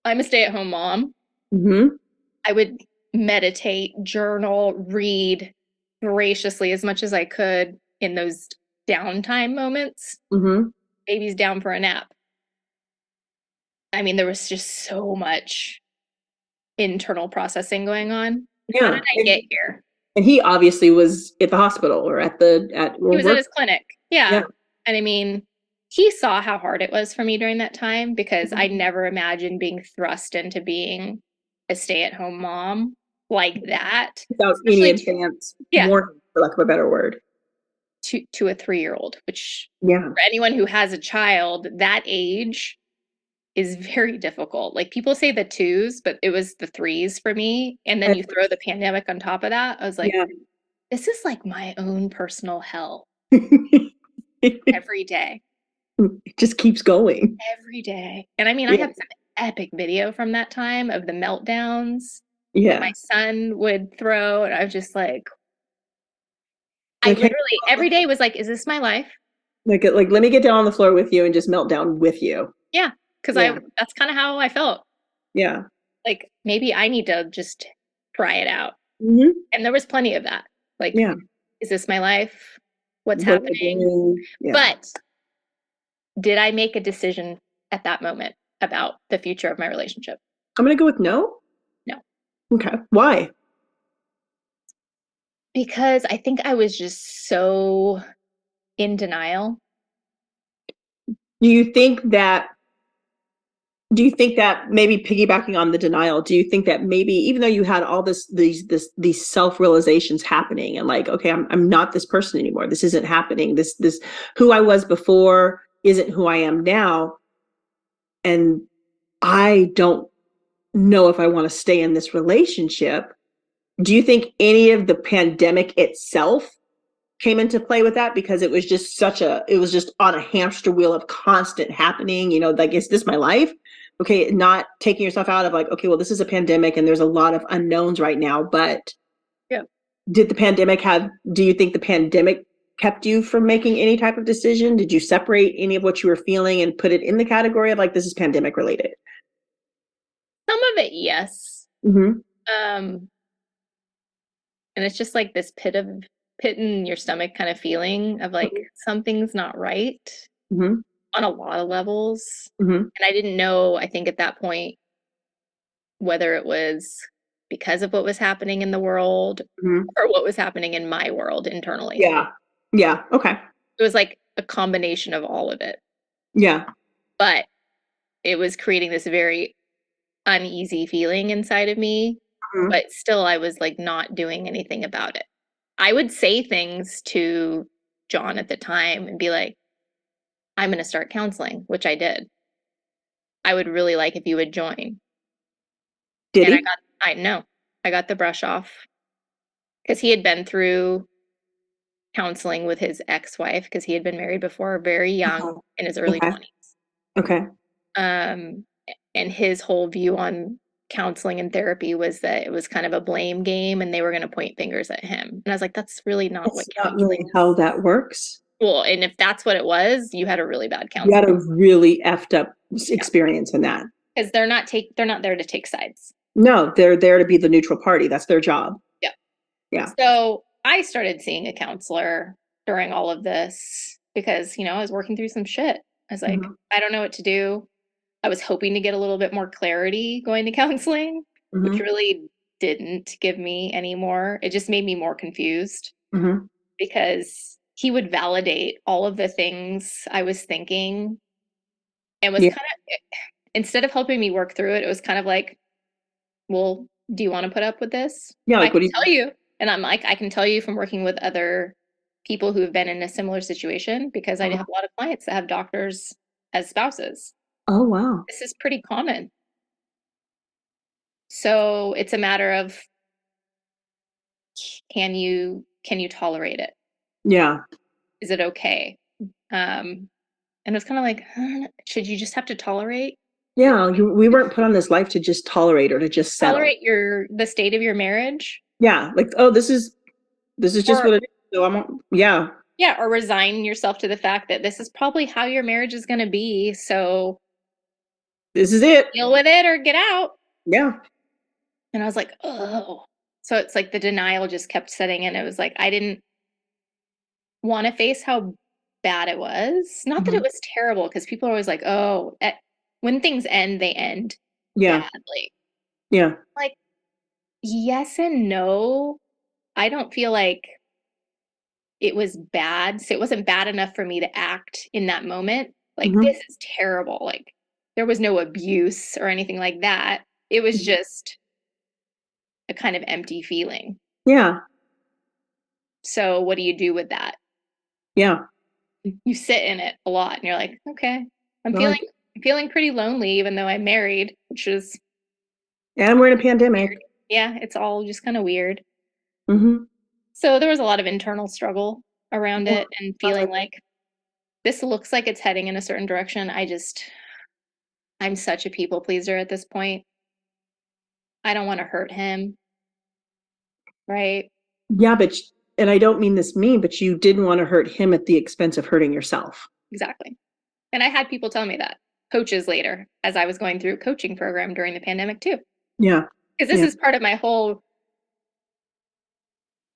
I'm a stay-at-home mom. Mm-hmm. I would meditate, journal, read voraciously as much as I could in those downtime moments. Mm-hmm. Baby's down for a nap. I mean, there was just so much internal processing going on. How did Yeah. I get here? And he obviously was at the hospital or at He or was at work. his clinic. Yeah. Yeah. And I mean, he saw how hard it was for me during that time because I never imagined being thrust into being a stay-at-home mom like that, Without any especially advance yeah, warning, for lack of a better word. to a 3-year-old, which Yeah. for anyone who has a child that age is very difficult. Like people say the twos, but it was the threes for me. And then And- you throw the pandemic on top of that. I was like, yeah. this is like my own personal hell It every day, just keeps going. every day. And I mean, I Yeah. have some epic video from that time of the meltdowns that my Yeah. son would throw. And I was just I Like, hey, literally every day was like, is this my life? like let me get down on the floor with you and just melt down with you. Yeah. Cause Yeah. that's kind of how I felt. Yeah. Like maybe I need to just try it out. Hmm. And there was plenty of that. Like, Yeah. is this my life? What's What am I happening? doing? Yeah. But did I make a decision at that moment about the future of my relationship? I'm gonna go with no. No. Okay. Why? Because I think I was just so in denial. Do you think that do you think that maybe piggybacking on the denial, do you think that maybe even though you had all these self-realizations happening and like, okay, I'm not this person anymore. This isn't happening. This who I was before isn't who I am now. And I don't know if I want to stay in this relationship. Do you think any of the pandemic itself came into play with that because it was just it was just on a hamster wheel of constant happening, like, is this my life? Okay, not taking yourself out of like, okay, well, this is a pandemic and there's a lot of unknowns right now, but Yeah. do you think the pandemic kept you from making any type of decision? Did you separate any of what you were feeling and put it in the category of like, this is pandemic related? Some of it, yes. Mm-hmm. Um, and it's just like this pit in your stomach kind of feeling of like something's not right Mm-hmm. on a lot of levels. Mm-hmm. And I didn't know, I think at that point, whether it was because of what was happening in the world Mm-hmm. or what was happening in my world internally. Yeah. Yeah. Okay. It was like a combination of all of it. Yeah. But it was creating this very uneasy feeling inside of me. Mm-hmm. But still, I was like not doing anything about it. I would say things to John at the time and be like, I'm going to start counseling, which I did. I would really like if you would join. Did And he? I know, I got the brush off because he had been through counseling with his ex-wife because he had been married before, very young Uh-huh. in his early Okay. 20s. Okay. Um, and his whole view on counseling and therapy was that it was kind of a blame game and they were going to point fingers at him. And I was like, that's really not what That's not counseling really how is. that works. Well, and if that's what it was, you had a really bad You had counselor. a really effed up Yeah. experience in that. Because they're not there to take sides. No, they're there to be the neutral party. That's their job. Yeah. Yeah. So I started seeing a counselor during all of this because, I was working through some shit. I was like, Mhm. I don't know what to do. I was hoping to get a little bit more clarity going to counseling, which Mhm. really didn't give me any more. It just made me more confused Mhm. because he would validate all of the things I was thinking and was Yeah. kind of, instead of helping me work through it, it was kind of like, well, do you want to put up with this? Yeah. I Like, can what do you? tell you. And I'm like, I can tell you from working with other people who have been in a similar situation because I Uh-huh. have a lot of clients that have doctors as spouses. Oh wow. This is pretty common. So it's a matter of can you tolerate it? Yeah. Is it okay? And it's kind of like, should you just have to tolerate? Yeah. We weren't put on this life to just tolerate or to just settle. Tolerate the state of your marriage? Yeah. Like, oh, this is just Or what it is. So yeah. yeah, or resign yourself to the fact that this is probably how your marriage is going to be. So This is it. deal with it or get out. Yeah. And I was like, oh. So it's like the denial just kept setting in. It was like I didn't want to face how bad it was. Not that it Mhm. was terrible, because people are always like, oh, when things end, they end Yeah. badly. Yeah. Like, yes and no. I don't feel like it was bad. So it wasn't bad enough for me to act in that moment. Like, Hmm. this is terrible. Like, there was no abuse or anything like that. It was just a kind of empty feeling. Yeah. So, what do you do with that? Yeah. You sit in it a lot and you're like, okay, I'm Well, feeling I'm feeling pretty lonely even though I'm married, which is and we're in a weird. pandemic. Yeah, it's all just kind of weird. Hmm. So there was a lot of internal struggle around Yeah. it and Sounds feeling like like this looks like it's heading in a certain direction. I'm such a people pleaser at this point. I don't want to hurt him, right? yeah, and I don't mean this mean, but you didn't want to hurt him at the expense of hurting yourself. Exactly. And I had people tell me that, coaches later, as I was going through a coaching program during the pandemic too. Yeah. Because this Yeah. is part of my whole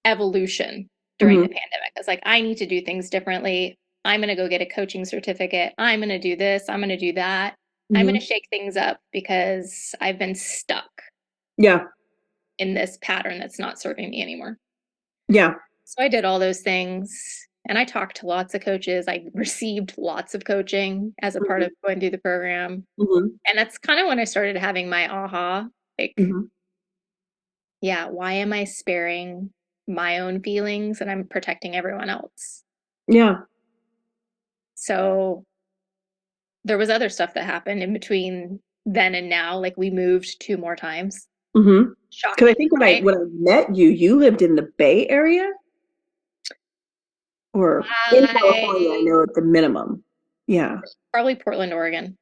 evolution during the Hmm. pandemic. I was like, I need to do things differently. I'm going to go get a coaching certificate. I'm going to do this. I'm going to do that. I'm going to Hmm. shake things up because I've been stuck Yeah. in this pattern that's not serving me anymore. Yeah. So I did all those things and I talked to lots of coaches. I received lots of coaching as a part Hmm. of going through the program. Hmm. And that's kind of when I started having my aha, like, Hmm. yeah, why am I sparing my own feelings and I'm protecting everyone else? Yeah. So there was other stuff that happened in between then and now. Like we moved 2 more times. Hmm. Because I Shocking, think right? when I met you, you lived in the Bay Area or in California, I I know at the minimum. Yeah. probably Portland, Oregon.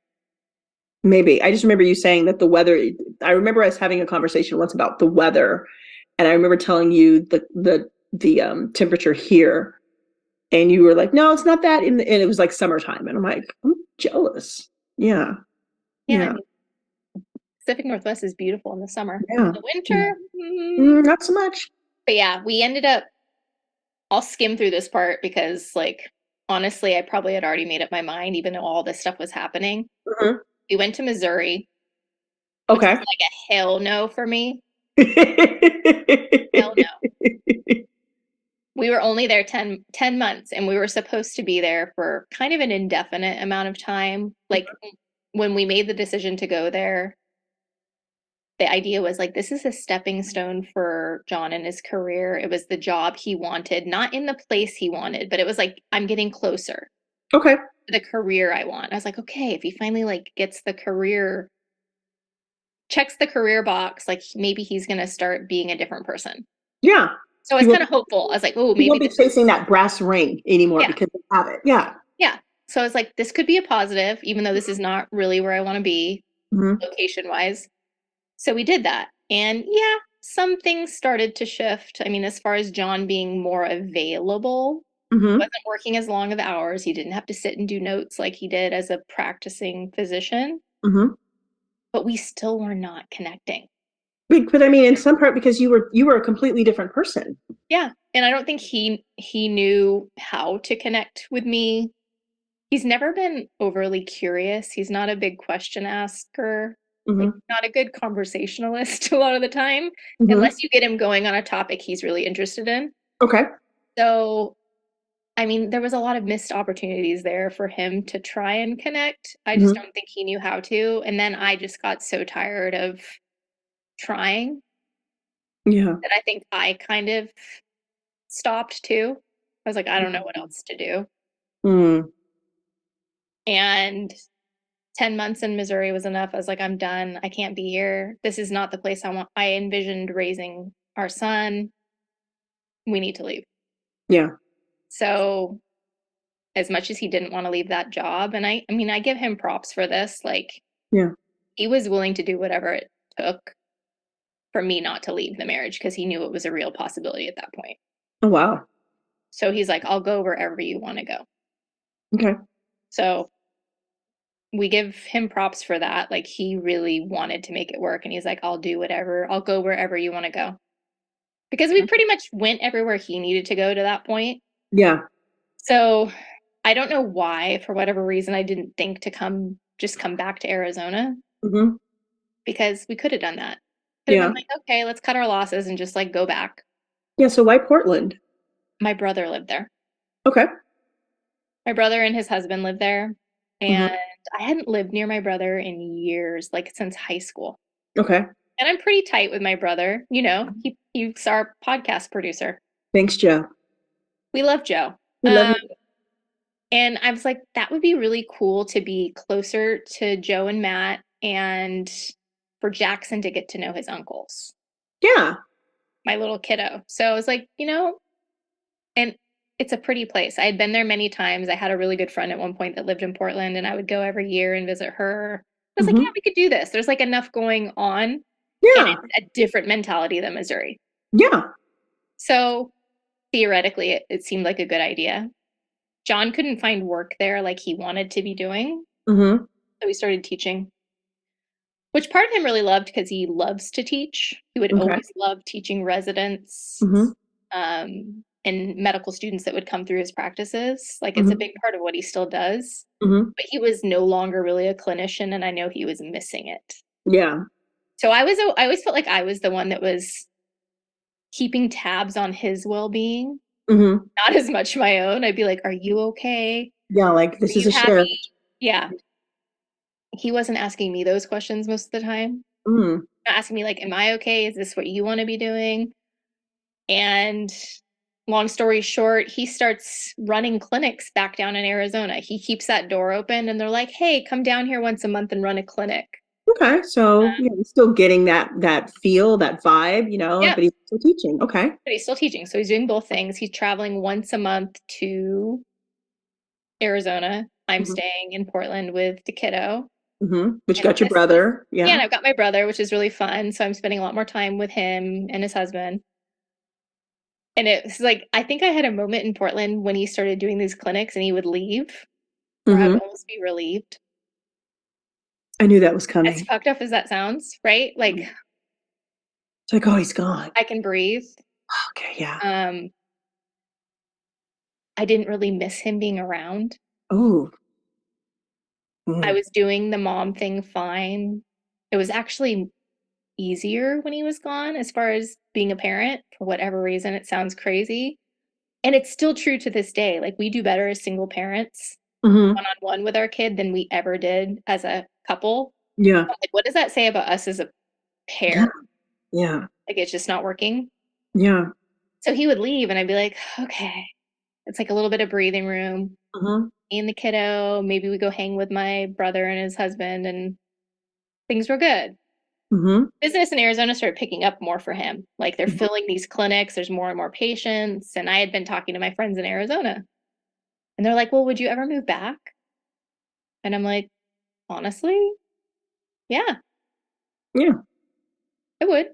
Maybe. I just remember you saying that the weather, I remember us having a conversation once about the weather, and I remember telling you the temperature here, and you were like, "No, it's not that," and it was like summertime, and I'm like, "I'm jealous." Yeah. Yeah, I Yeah. mean, Pacific Northwest is beautiful in the summer. Yeah. The Yeah. winter, mm. Not so much. But yeah, we ended up. I'll skim through this part because, like, honestly, I probably had already made up my mind, even though all this stuff was happening. Mhm. We went to Missouri, which was Okay. like a hell no for me. Hell no. We were only there 10 months and we were supposed to be there for kind of an indefinite amount of time. Like when we made the decision to go there, the idea was like, this is a stepping stone for John in his career. It was the job he wanted, not in the place he wanted, but it was like, I'm getting closer Okay. to the career I want. I was like, okay, if he finally like gets the career, checks the career box, like maybe he's going to start being a different person. Yeah. So I He was kind won't, of hopeful. I was like, oh, he maybe won't be this is, chasing that brass ring anymore yeah, because they have it. Yeah. yeah. So I was like, this could be a positive, even though this is not really where I want to be Hmm. location wise. So we did that. And yeah, some things started to shift. I mean, as far as John being more available, Hmm. wasn't working as long of hours. He didn't have to sit and do notes like he did as a practicing physician, Hmm. but we still were not connecting. But I mean, in some part, because you were a completely different person. Yeah. And I don't think he knew how to connect with me. He's never been overly curious. He's not a big question asker, like Hmm. not a good conversationalist a lot of the time, Hmm. unless you get him going on a topic he's really interested in. Okay. So, I mean, there was a lot of missed opportunities there for him to try and connect. I just Hmm. don't think he knew how to. And then I just got so tired of trying Yeah. that I think I kind of stopped too. I was like, I don't know what else to do. Mm. And 10 months in Missouri was enough. I was like, I'm done. I can't be here. This is not the place I want. I envisioned raising our son. We need to leave. Yeah. So, as much as he didn't want to leave that job, and I mean, I give him props for this. Like, Yeah. he was willing to do whatever it took for me not to leave the marriage because he knew it was a real possibility at that point. Oh wow. So he's like, I'll go wherever you want to go. Okay. So we give him props for that. Like, he really wanted to make it work. And he's like, I'll do whatever, I'll go wherever you want to go. Because we pretty much went everywhere he needed to go to that point. Yeah. So I don't know why, for whatever reason, I didn't think to come back to Arizona Hmm. because we could have done that. could have Yeah. been like, okay, let's cut our losses and just like go back. Yeah. So why Portland? My brother lived there. Okay. My brother and his husband lived there. Hmm. And I hadn't lived near my brother in years, like since high school. Okay. And I'm pretty tight with my brother. He's our podcast producer. Thanks, Joe. We love Joe. We love you. And I was like, that would be really cool to be closer to Joe and Matt and for Jackson to get to know his uncles, Yeah. my little kiddo. So I was like, and it's a pretty place. I had been there many times. I had a really good friend at one point that lived in Portland, and I would go every year and visit her. I was like, yeah, Hmm. we could do this. There's like enough going on, and Yeah. it's a different mentality than Missouri. Yeah. So theoretically, it seemed like a good idea. John couldn't find work there like he wanted to be doing. Hmm. So we started teaching, which part of him really loved because he loves to teach. He would Okay. always love teaching residents Hmm. and medical students that would come through his practices. Like it's a Hmm. big part of what he still does. Hmm. But he was no longer really a clinician, and I know he was missing it. Yeah. So I always felt like I was the one that was keeping tabs on his well-being, Hmm. not as much my own. I'd be like, "Are you okay? Yeah. Like Are this is you a happy?" shift. Yeah. He wasn't asking me those questions most of the time. Mm. Asking me like, "Am I okay? Is this what you want to be doing?" And long story short, he starts running clinics back down in Arizona. He keeps that door open, and they're like, "Hey, come down here once a month and run a clinic." Okay. So yeah, he's still getting that feel, that vibe, Yeah, but he's still teaching. Okay. but he's still teaching. So he's doing both things. He's traveling once a month to Arizona. I'm Hmm. staying in Portland with the kiddo. Hmm. But you And got your brother. yeah, Yeah. and I've got my brother, which is really fun. So I'm spending a lot more time with him and his husband. And it's like, I think I had a moment in Portland when he started doing these clinics and he would leave, where I Hmm. would almost be relieved. I knew that was As coming. fucked up as that sounds, right? Like, It's like, oh, he's gone. I can breathe. Okay. Yeah. Um, I didn't really miss him being around. Oh. I Mm. was doing the mom thing fine. It was actually easier when he was gone as far as being a parent. For whatever reason, it sounds crazy. And it's still true to this day. Like, we do better as single parents Hmm. one on one with our kid than we ever did as a couple. Yeah. Like, what does that say about us as a Yeah. pair? Yeah. Like, it's just not working. Yeah. So he would leave, and I'd be like, okay, it's like a little bit of breathing room. Hmm. Me and the kiddo, maybe we go hang with my brother and his husband, and things were good. Hmm. Business in Arizona started picking up more for him. Like, they're filling these clinics, there's more and more patients. And I had been talking to my friends in Arizona, and they're like, well, would you ever move back? And I'm like, honestly, yeah, Yeah. I would.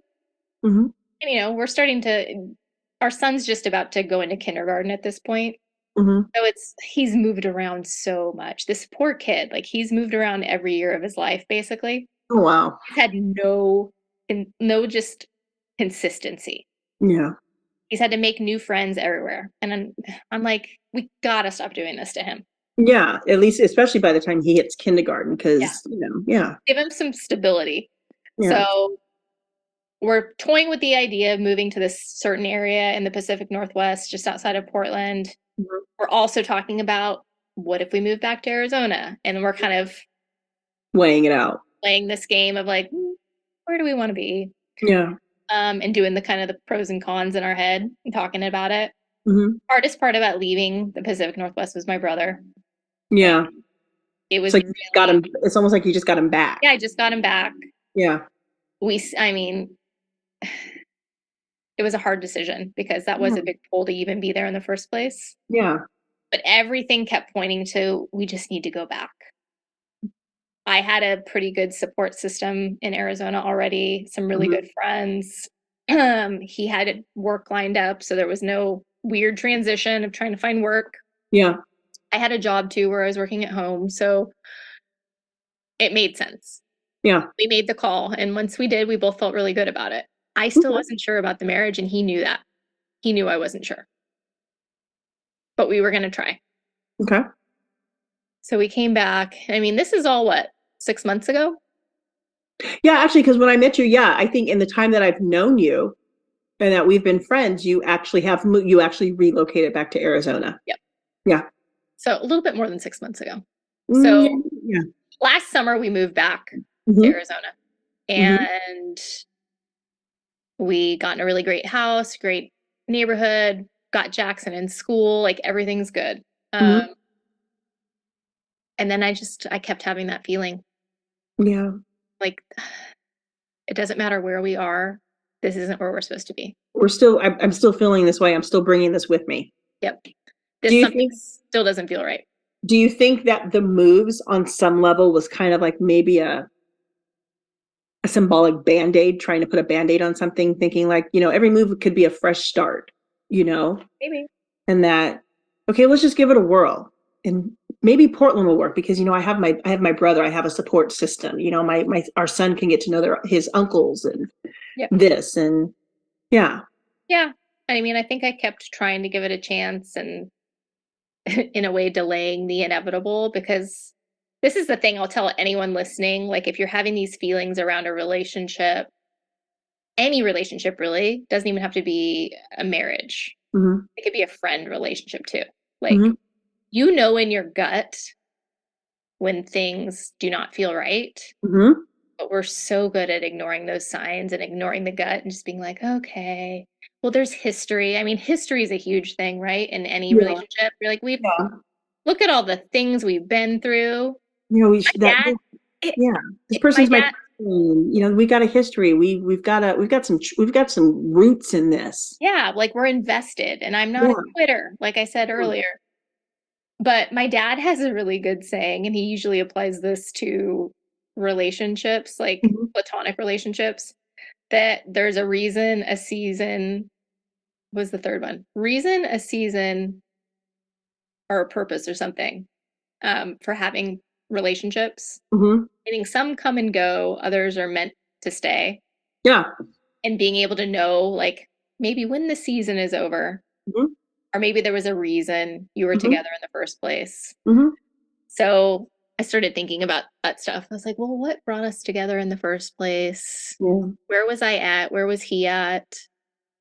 Hmm. And, our son's just about to go into kindergarten at this point. Hmm. So he's moved around so much. This poor kid, like, he's moved around every year of his life, basically. Oh, wow. He's had no just consistency. Yeah. He's had to make new friends everywhere. And I'm like, we gotta stop doing this to him. Yeah. At least, especially by the time he hits kindergarten, Yeah. because, yeah. Give him some stability. Yeah. So we're toying with the idea of moving to this certain area in the Pacific Northwest, just outside of Portland. Mhm. We're also talking about, what if we move back to Arizona? And we're kind of Weighing it out. playing this game of like, where do we want to be? Yeah. And doing the kind of the pros and cons in our head and talking about it. Hmm. Hardest part about leaving the Pacific Northwest was my brother. And Yeah. it It's was like you just got really, him. It's almost like you just got him back. yeah, I just got him back. Yeah. I mean, it was a hard decision because that was Yeah. a big pull to even be there in the first place. Yeah. But everything kept pointing to, we just need to go back. I had a pretty good support system in Arizona already, some really Hmm. good friends. He had work lined up, so there was no weird transition of trying to find work. Yeah. I had a job too where I was working at home, so it made sense. Yeah. We made the call, and once we did, we both felt really good about it. I still Okay. wasn't sure about the marriage, and he knew that. He knew I wasn't sure, but we were going to try. Okay. So we came back. I mean, this is all what, 6 months ago? Yeah, actually, because when I met you, yeah, I think in the time that I've known you and that we've been friends, you actually relocated back to Arizona. Yep. Yeah. So a little bit more than 6 months ago. Yeah. So Yeah. last summer we moved back to Hmm. Arizona, Hmm. and we got in a really great house, great neighborhood, got Jackson in school, like everything's good. Hmm. And then I kept having that feeling Yeah. like it doesn't matter where we are. This isn't where we're supposed to be. I'm still feeling this way. I'm still bringing this with me. Yep. Do This you something think, still doesn't feel right. do you think that the moves on some level was kind of like maybe a symbolic band-aid, trying to put a band-aid on something, thinking like, every move could be a fresh start, you know? Maybe. And that, okay, let's just give it a whirl. And maybe Portland will work because I have my brother, I have a support system. My our son can get to know his uncles and Yep. this and yeah. Yeah. I mean, I think I kept trying to give it a chance and in a way delaying the inevitable because this is the thing I'll tell anyone listening. Like, if you're having these feelings around a relationship, any relationship really doesn't even have to be a marriage, Hmm. it could be a friend relationship too. Like, Hmm. in your gut when things do not feel right, Hmm. but we're so good at ignoring those signs and ignoring the gut and just being like, okay, well, there's history. I mean, history is a huge thing, right? In any Yeah. relationship, you're like, we Yeah. look at all the things we've been through. We My that dad, it, yeah. This my person's my dad, person. We got a history. We've got some roots in this. yeah, like we're invested, and I'm not a Yeah. quitter, like I said earlier. But my dad has a really good saying, and he usually applies this to relationships, like Hmm. platonic relationships, that there's a reason, a season was the third one. Reason, a season, or a purpose or something for having relationships. Hmm. Meaning some come and go, others are meant to stay. Yeah. And being able to know, like, maybe when the season is over, Hmm. or maybe there was a reason you were Hmm. together in the first place. Hmm. So I started thinking about that stuff. I was like, well, what brought us together in the first place? Yeah. Where was I at? Where was he at?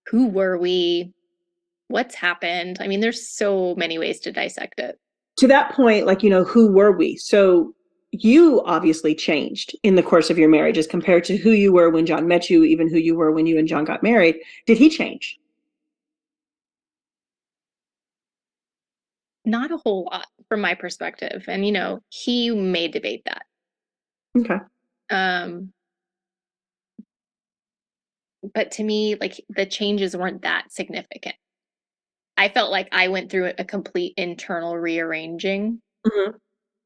Who were we? What's happened? I mean, there's so many ways to dissect it. To that point, like, who were we? So you obviously changed in the course of your marriage as compared to who you were when John met you, even who you were when you and John got married. Did he change? Not a whole lot from my perspective. And, he may debate that. Okay. Um, but to me, like the changes weren't that significant. I felt like I went through a complete internal rearranging Hmm.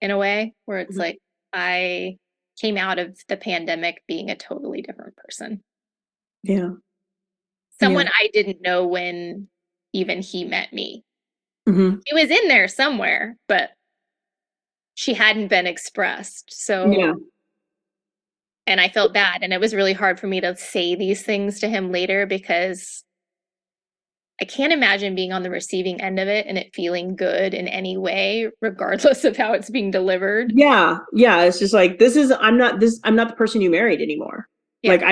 in a way where it's Hmm. like I came out of the pandemic being a totally different person. Yeah. Someone Yeah. I didn't know when even he met me. Hmm. He was in there somewhere, but she hadn't been expressed. Yeah. So, and I felt bad. And it was really hard for me to say these things to him later because I can't imagine being on the receiving end of it and it feeling good in any way, regardless of how it's being delivered. Yeah. Yeah. It's just like, I'm not the person you married anymore. Yeah. Like,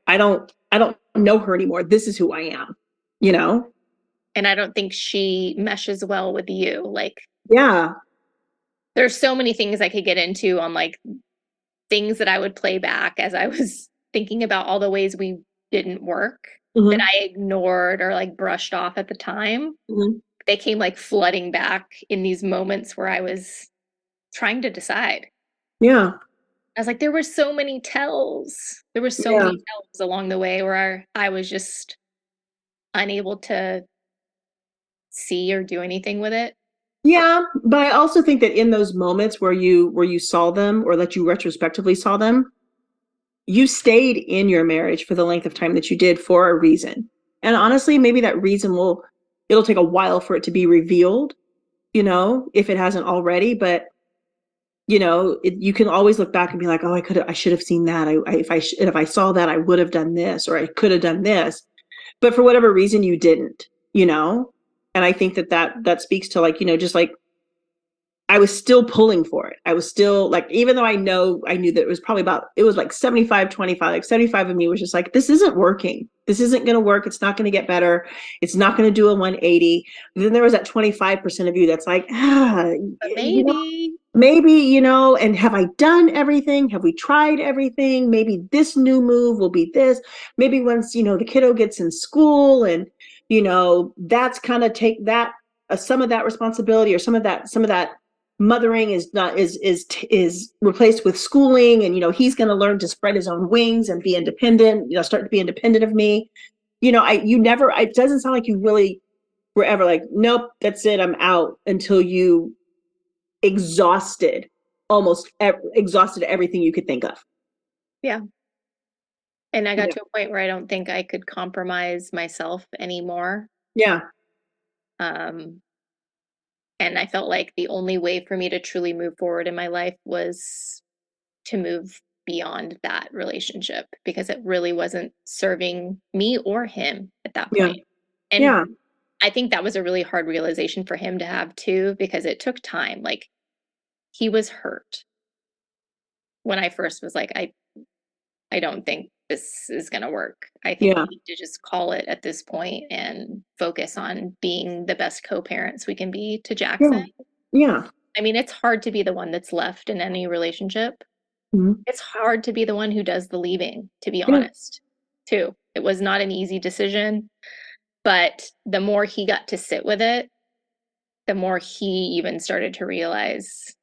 I don't know her anymore. This is who I am, you know? And I don't think she meshes well with you. Like, Yeah. there's so many things I could get into on like things that I would play back as I was thinking about all the ways we didn't work that Hmm. I ignored or like brushed off at the time. Hmm. They came like flooding back in these moments where I was trying to decide. Yeah. I was like, there were so many tells. There were so Yeah. many tells along the way where I was just unable to see or do anything with it. Yeah, but I also think that in those moments where you saw them or that you retrospectively saw them, you stayed in your marriage for the length of time that you did for a reason. And honestly, maybe that reason it'll take a while for it to be revealed, if it hasn't already, but you can always look back and be like, oh, I should have seen that. If I saw that, I would have done this, or I could have done this. But for whatever reason, you didn't. And I think that speaks to, like, just like I was still pulling for it. I was still like, even though I knew that it was probably it was like 75-25, like 75 of me was just like, this isn't working. This isn't going to work. It's not going to get better. It's not going to do a 180. And then there was that 25% of you that's like, But maybe. maybe, and have I done everything? Have we tried everything? Maybe this new move will be this. Maybe once, the kiddo gets in school and, that's kind of take that, some of that responsibility, or some of that mothering is replaced with schooling, and he's going to learn to spread his own wings and be independent, start to be independent of me. It doesn't sound like you really were ever like, nope, that's it, I'm out, until you exhausted exhausted everything you could think of. Yeah. And I got Yeah. to a point where I don't think I could compromise myself anymore. Yeah. Um, and I felt like the only way for me to truly move forward in my life was to move beyond that relationship, because it really wasn't serving me or him at that Yeah. point. And Yeah. I think that was a really hard realization for him to have too, because it took time. Like, he was hurt when I first was like, I don't think this is going to work. I think Yeah. we need to just call it at this point and focus on being the best co-parents we can be to Yeah. Jackson. Yeah. I mean, it's hard to be the one that's left in any relationship. Mhm. It's hard to be the one who does the leaving, to be Yeah. honest, too. It was not an easy decision, but the more he got to sit with it, the more he even started to realize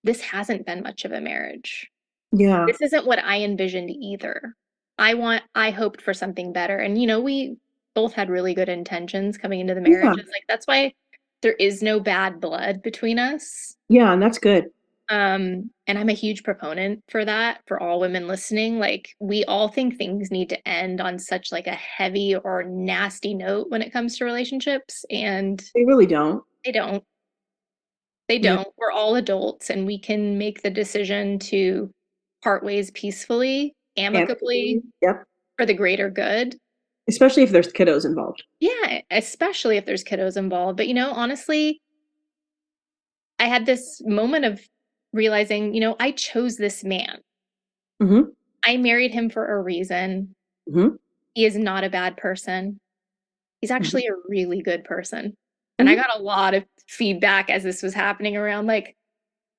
this hasn't been much of a marriage. Yeah. This isn't what I envisioned either. I hoped for something better. And, we both had really good intentions coming into the marriage. Yeah. It's like, that's why there is no bad blood between us. Yeah. And that's good. And I'm a huge proponent for that, for all women listening. Like, we all think things need to end on such like a heavy or nasty note when it comes to relationships, and They really don't. they don't. They Yeah. don't. We're all adults, and we can make the decision to part ways peacefully, amicably, Amicably. Yep. for the greater good. Especially if there's kiddos involved. Yeah, especially if there's kiddos involved. But, honestly, I had this moment of realizing, I chose this man. Mm-hmm. I married him for a reason. Mm-hmm. He is not a bad person. He's Mm-hmm. actually a really good person. And I Mm-hmm. got a lot of feedback as this was happening around, like,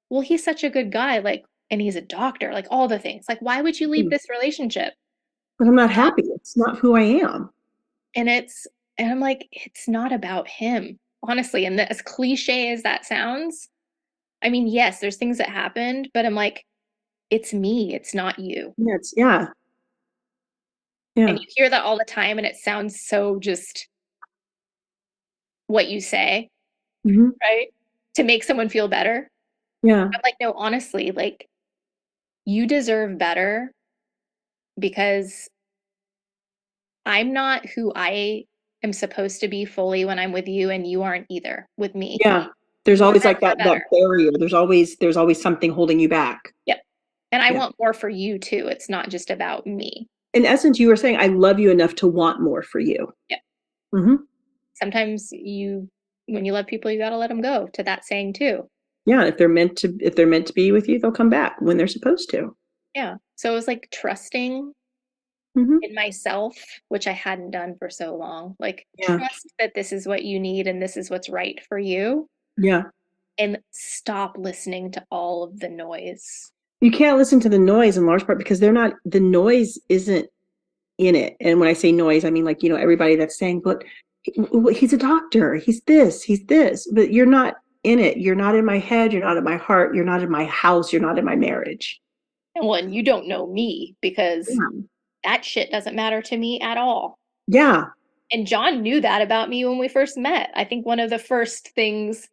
well, he's such a good guy, like, and he's a doctor, like, all the things. Like, why would you leave this relationship? But I'm not happy. It's not who I am. And I'm like, it's not about him, honestly. And as cliche as that sounds, I mean, yes, there's things that happened, but I'm like, it's me, it's not you. Yeah. Yeah. And Yeah. you hear that all the time, and it sounds so just what you say, Mm-hmm. right? To make someone feel better. Yeah. I'm like, no, honestly, like, you deserve better, because I'm not who I am supposed to be fully when I'm with you, and you aren't either with me. Yeah. There's You're always meant like for that better. barrier. There's always something holding you back. Yep. And I Yeah. want more for you too. It's not just about me. In essence, you were saying, I love you enough to want more for you. Yep. Mm-hmm. Sometimes when you love people, you got to let them go, to that saying too. Yeah. If they're meant to be with you, they'll come back when they're supposed to. Yeah. So it was like trusting Mm-hmm. in myself, which I hadn't done for so long. Like, Yeah. trust that this is what you need and this is what's right for you, Yeah. and stop listening to all of the noise. You can't listen to the noise in large part because the noise isn't in it. And when I say noise, I mean, like, everybody that's saying, but he's a doctor, he's this, but you're not in it. You're not in my head. You're not in my heart. You're not in my house. You're not in my marriage. And one, you don't know me, because Yeah. that shit doesn't matter to me at all. Yeah. And John knew that about me when we first met. I think one of the first things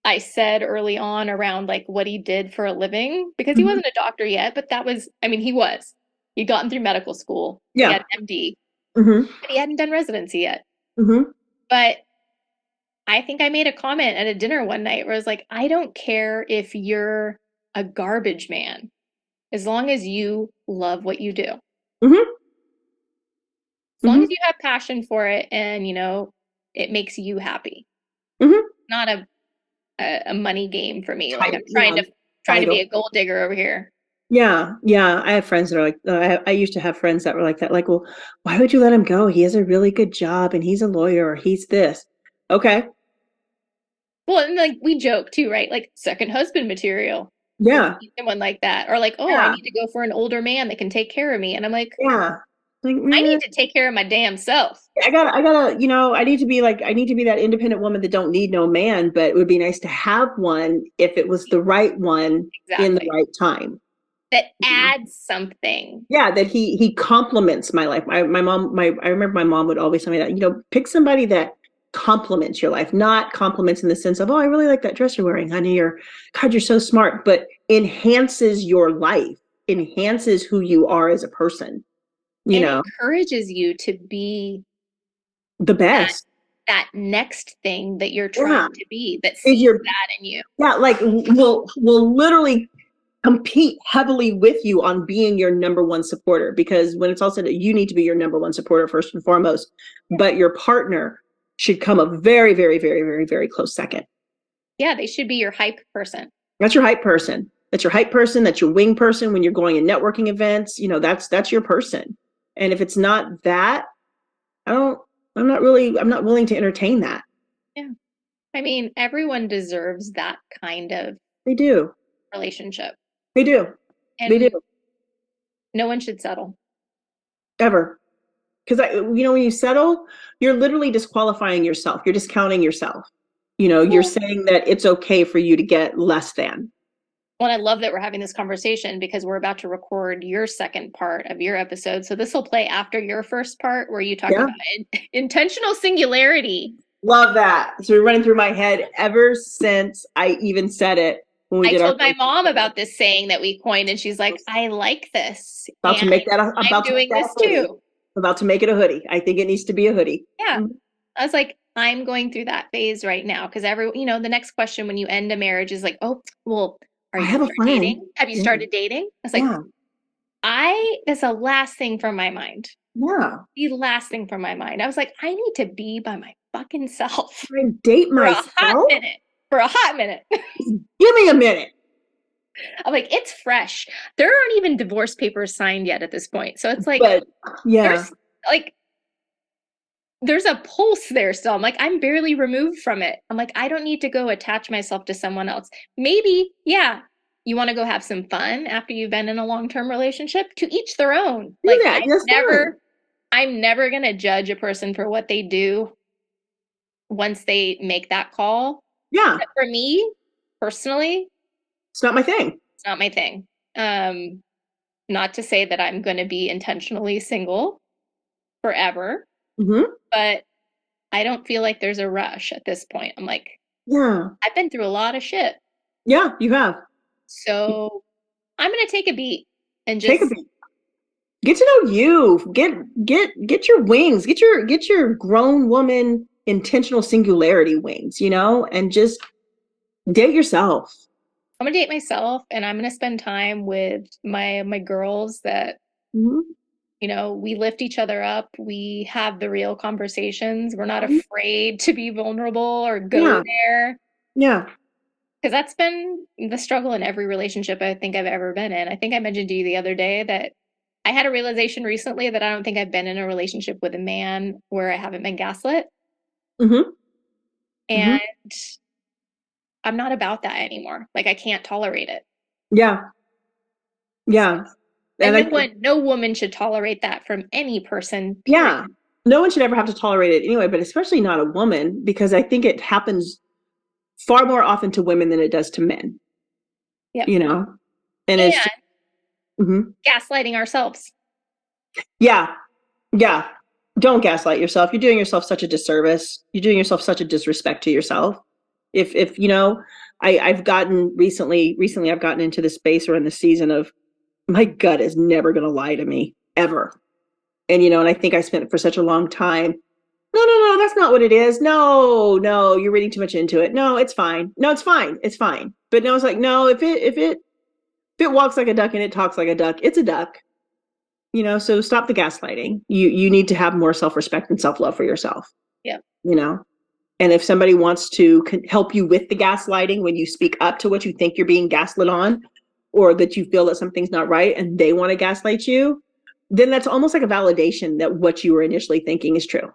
I said early on around like what he did for a living, because he Mhm. wasn't a doctor yet, but that was, I mean, he was. He'd gotten through medical school. He Yeah. had an MD, Hmm. but he hadn't done residency yet. Hmm. But I think I made a comment at a dinner one night where I was like, I don't care if you're a garbage man, as long as you love what you do. Hmm. As long as Hmm. you have passion for it and, it makes you happy. Hmm. Not a a money game for me. Like I'm Yeah, trying to be title. a gold digger over here. Yeah, yeah. I have friends that are like, I used to have friends that were like that. Like, well, why would you let him go? He has a really good job and he's a lawyer or he's this. Okay. Well, and like we joke too, right? Like second husband material. If you Yeah. meet someone like that, or like, oh, I Yeah. need to go for an older man that can take care of me, and I'm like, Yeah. Like, I meh. need to take care of my damn self. I gotta, I need to be like, I need to be that independent woman that don't need no man, but it would be nice to have one if it was the right one in the Exactly. right time. That You know? adds something. Yeah, that he complements my life. My mom, I remember my mom would always tell me that, pick somebody that complements your life, not complements in the sense of, oh, I really like that dress you're wearing, honey, or God, you're so smart, but enhances your life, enhances who you are as a person, you And know, encourages you to be the that best. that next thing that you're Yeah. trying to be, that Is sees your that in you. Yeah, like will literally compete heavily with you on being your number one supporter, because when it's all said, you need to be your number one supporter first and foremost, but your partner should come a very, very, very, very, very close second. Yeah, they should be your hype person. That's your hype person. That's your hype person. That's your wing person when you're going in networking events. That's your person. And if it's not that, I don't. I'm not willing to entertain that. Yeah. I mean, everyone deserves that kind of They do. relationship. They do. They do. And no one should settle. Ever. Because when you settle, you're literally disqualifying yourself. You're discounting yourself. You're Well, saying that it's okay for you to get less than. I love that we're having this conversation because we're about to record your second part of your episode. So this will play after your first part where you talk Yeah. about intentional singularity. Love that. So we're running through my head ever since I even said it when we I did our told my first mom episode. about this saying that we coined, and she's like, I like this. About to And make that I'm about to make doing that this a hoodie. too. About to make it a hoodie. I think it needs to be a hoodie. Yeah. Mhm. I was like, I'm going through that phase right now because the next question when you end a marriage is like, oh, well, are I you have going to a start friend. dating? Have you Yeah. started dating? I was like, Yeah. that's the last thing from my mind. Yeah. The last thing from my mind. I was like, I need to be by my fucking self I date for a hot myself. minute. For a hot minute. Give me a minute. I'm like, it's fresh. There aren't even divorce papers signed yet at this point. So it's like, But yeah. there's like, there's a pulse there still. I'm like, I'm barely removed from it. I'm like, I don't need to go attach myself to someone else. Maybe, yeah, you want to go have some fun after you've been in a long-term relationship. To each their own. Do Like, that. That's fine. I'm never gonna judge a person for what they do once they make that call. Yeah. But for me, personally, It's not my thing. it's not my thing. Not to say that I'm gonna be intentionally single forever, Hmm. but I don't feel like there's a rush at this point. I'm like, Yeah. I've been through a lot of shit. Yeah, you have. So I'm gonna take a beat and Take a just beat. Get to know you. Get your wings. Get your grown woman intentional singularity wings, and just date yourself. I'm gonna date myself and I'm gonna spend time with my girls that Hmm. we lift each other up. We have the real conversations. We're not afraid to be vulnerable or go Yeah. there. Yeah. Because that's been the struggle in every relationship I think I've ever been in. I think I mentioned to you the other day that I had a realization recently that I don't think I've been in a relationship with a man where I haven't been gaslit. Hmm. And Hmm. I'm not about that anymore. Like I can't tolerate it. Yeah. Yeah. And And no woman should tolerate that from any person, period. yeah. No one should ever have to tolerate it anyway, but especially not a woman, because I think it happens far more often to women than it does to men, Yep. you know? And And it's just, mhm. gaslighting ourselves. Yeah. Yeah. Don't gaslight yourself. You're doing yourself such a disservice. You're doing yourself such a disrespect to yourself. If I've gotten recently I've gotten into the space or in the season of my gut is never gonna lie to me ever. And I think I spent it for such a long time. No, no, no, that's not what it is. No, no, you're reading too much into it. No, it's fine. No, it's fine. It's fine. But no, it's like, no, if it walks like a duck and it talks like a duck, it's a duck. So stop the gaslighting. You need to have more self-respect and self-love for yourself. Yep. You know? And if somebody wants to help you with the gaslighting when you speak up to what you think you're being gaslit on, or that you feel that something's not right and they want to gaslight you, then that's almost like a validation that what you were initially thinking is true.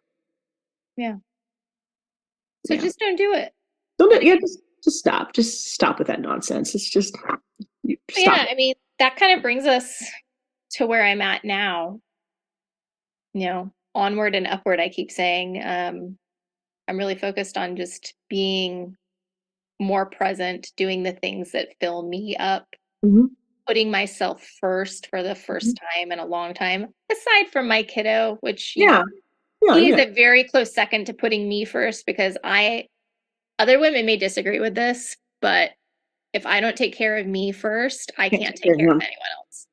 Yeah. So Yeah. just don't do it. Don't, Like, yeah, just stop. Just stop with that nonsense. It's just stop yeah, it. I mean, that kind of brings us to where I'm at now. Onward and upward, I keep saying. I'm really focused on just being more present, doing the things that fill me up, Mm-hmm. putting myself first for the Mm-hmm. first time in a long time, aside from my kiddo, which, Yeah. Yeah. he is Yeah. a very close second to putting me first because other women may disagree with this, but if I don't take care of me first, I Can't can't take care take of care of him. anyone else.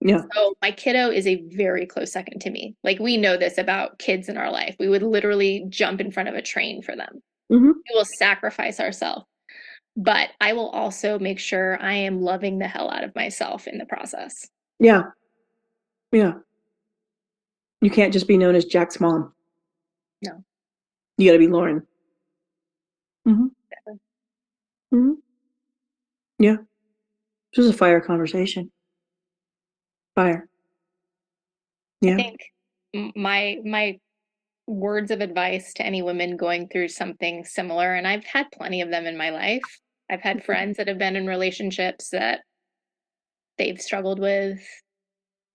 Yeah. So my kiddo is a very close second to me. Like, we know this about kids in our life. We would literally jump in front of a train for them. Mm-hmm. We will sacrifice ourselves. But I will also make sure I am loving the hell out of myself in the process. Yeah. Yeah. You can't just be known as Jack's mom. No. You got to be Lauren. Mm-hmm. Mm-hmm. Yeah. This was a fire conversation. Fire. I Yeah. think my words of advice to any women going through something similar, and I've had plenty of them in my life. I've had friends that have been in relationships that they've struggled with.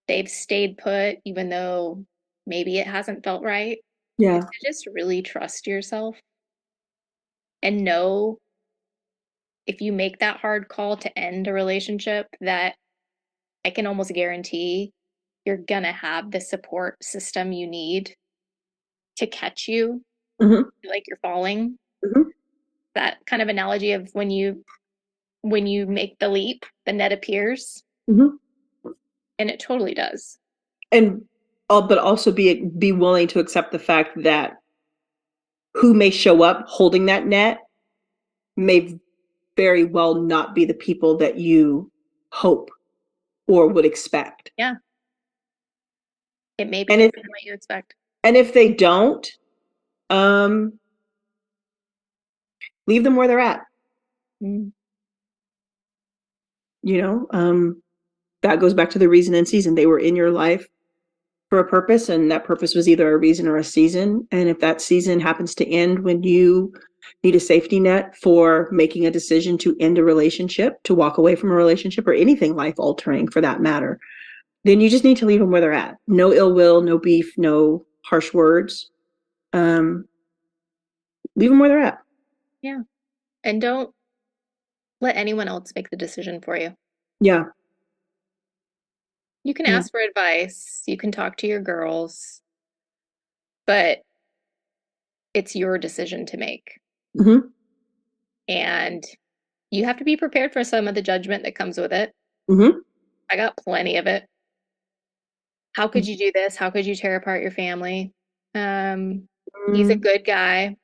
They've stayed put, even though maybe it hasn't felt right. Is Yeah. to just really trust yourself and know if you make that hard call to end a relationship, that I can almost guarantee you're gonna have the support system you need to catch you Mm-hmm. like you're falling. Mm-hmm. That kind of analogy of when you make the leap, the net appears, Mm-hmm. and it totally does. And but also be willing to accept the fact that who may show up holding that net may very well not be the people that you hope or would expect. Yeah, it may be And if different than what you expect. they don't, um, leave them where they're at. Mm. You know, that goes back to the reason and season. They were in your life for a purpose, and that purpose was either a reason or a season. And if that season happens to end when you need a safety net for making a decision to end a relationship, to walk away from a relationship, or anything life altering for that matter, then you just need to leave them where they're at. No ill will, no beef, no harsh words. Um, leave them where they're at. Yeah, and don't let anyone else make the decision for you. Yeah. You can Yeah. ask for advice, you can talk to your girls, but it's your decision to make. Mm-hmm. And you have to be prepared for some of the judgment that comes with it. Mm-hmm. I got plenty of it. How could you do this? How could you tear apart your family? Um, he's a Mm-hmm. good guy.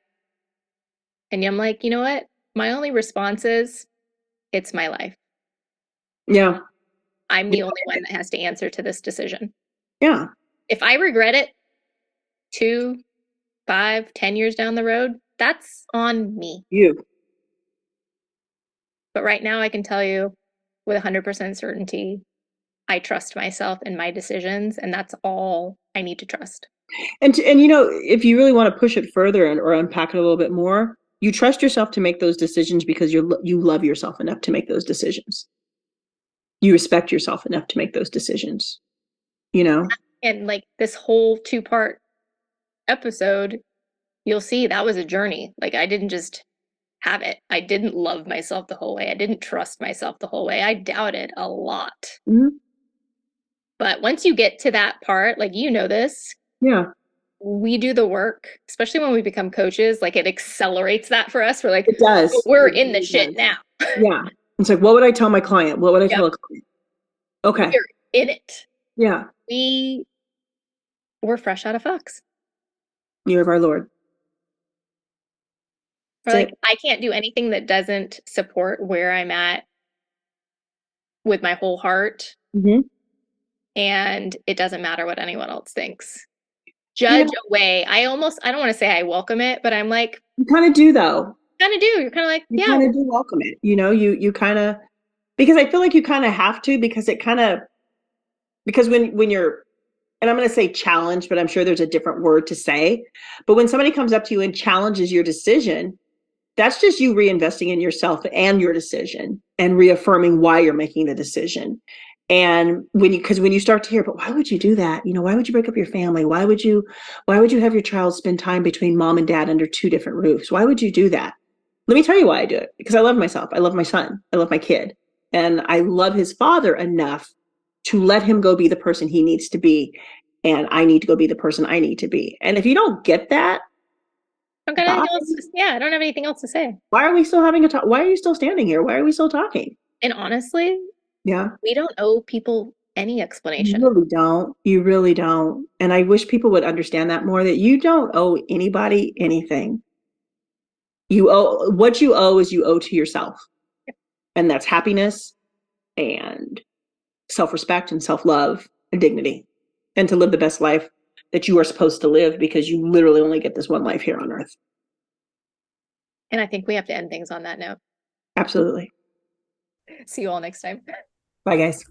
And I'm like, you know what? My only response is, it's my life. Yeah. I'm the only one that has to answer to this decision. Yeah. If I regret it 2, 5, 10 years down the road, that's on me. You. But right now, I can tell you with 100% certainty, I trust myself and my decisions, and that's all I need to trust. And you know, if you really want to push it further or unpack it a little bit more, you trust yourself to make those decisions because you love yourself enough to make those decisions. You respect yourself enough to make those decisions. You know? And like this whole 2-part episode, you'll see that was a journey. Like, I didn't just have it. I didn't love myself the whole way. I didn't trust myself the whole way. I doubted a lot. Mm-hmm. But once you get to that part, like, this, Yeah. we do the work, especially when we become coaches, like, it accelerates that for us. We're like, It does. we're It in the really shit does. now. Yeah. It's like, what would I tell my client? What would I Yep. tell a client? Okay. We're in it. Yeah. We're fresh out of fucks. Year of our Lord. We're That's like, it. I can't do anything that doesn't support where I'm at with my whole heart. Mm-hmm. And it doesn't matter what anyone else thinks. You judge know, away. I don't want to say I welcome it, but I'm like, you kind of do though. kind of do. You're kind of like, You yeah, kind of do welcome it. You kind of, because I feel like you kind of have to, because it kind of, because when you're, and I'm going to say challenge, but I'm sure there's a different word to say. But when somebody comes up to you and challenges your decision, that's just you reinvesting in yourself and your decision and reaffirming why you're making the decision. And because when you start to hear, but why would you do that? Why would you break up your family? Why would you have your child spend time between mom and dad under two different roofs? Why would you do that? Let me tell you why I do it. Because I love myself. I love my son. I love my kid. And I love his father enough to let him go be the person he needs to be. And I need to go be the person I need to be. And if you don't get that, I don't got bye. anything else to, yeah, I don't have anything else to say. Why are we still having a talk? Why are you still standing here? Why are we still talking? And honestly, Yeah, we don't owe people any you explanation. really don't. You really don't. And I wish people would understand that more, that you don't owe anybody anything. What you owe is you owe to yourself. And that's happiness and self-respect and self-love and dignity, and to live the best life that you are supposed to live, because you literally only get this one life here on earth. And I think we have to end things on that note. Absolutely. See you all next time. Bye, guys.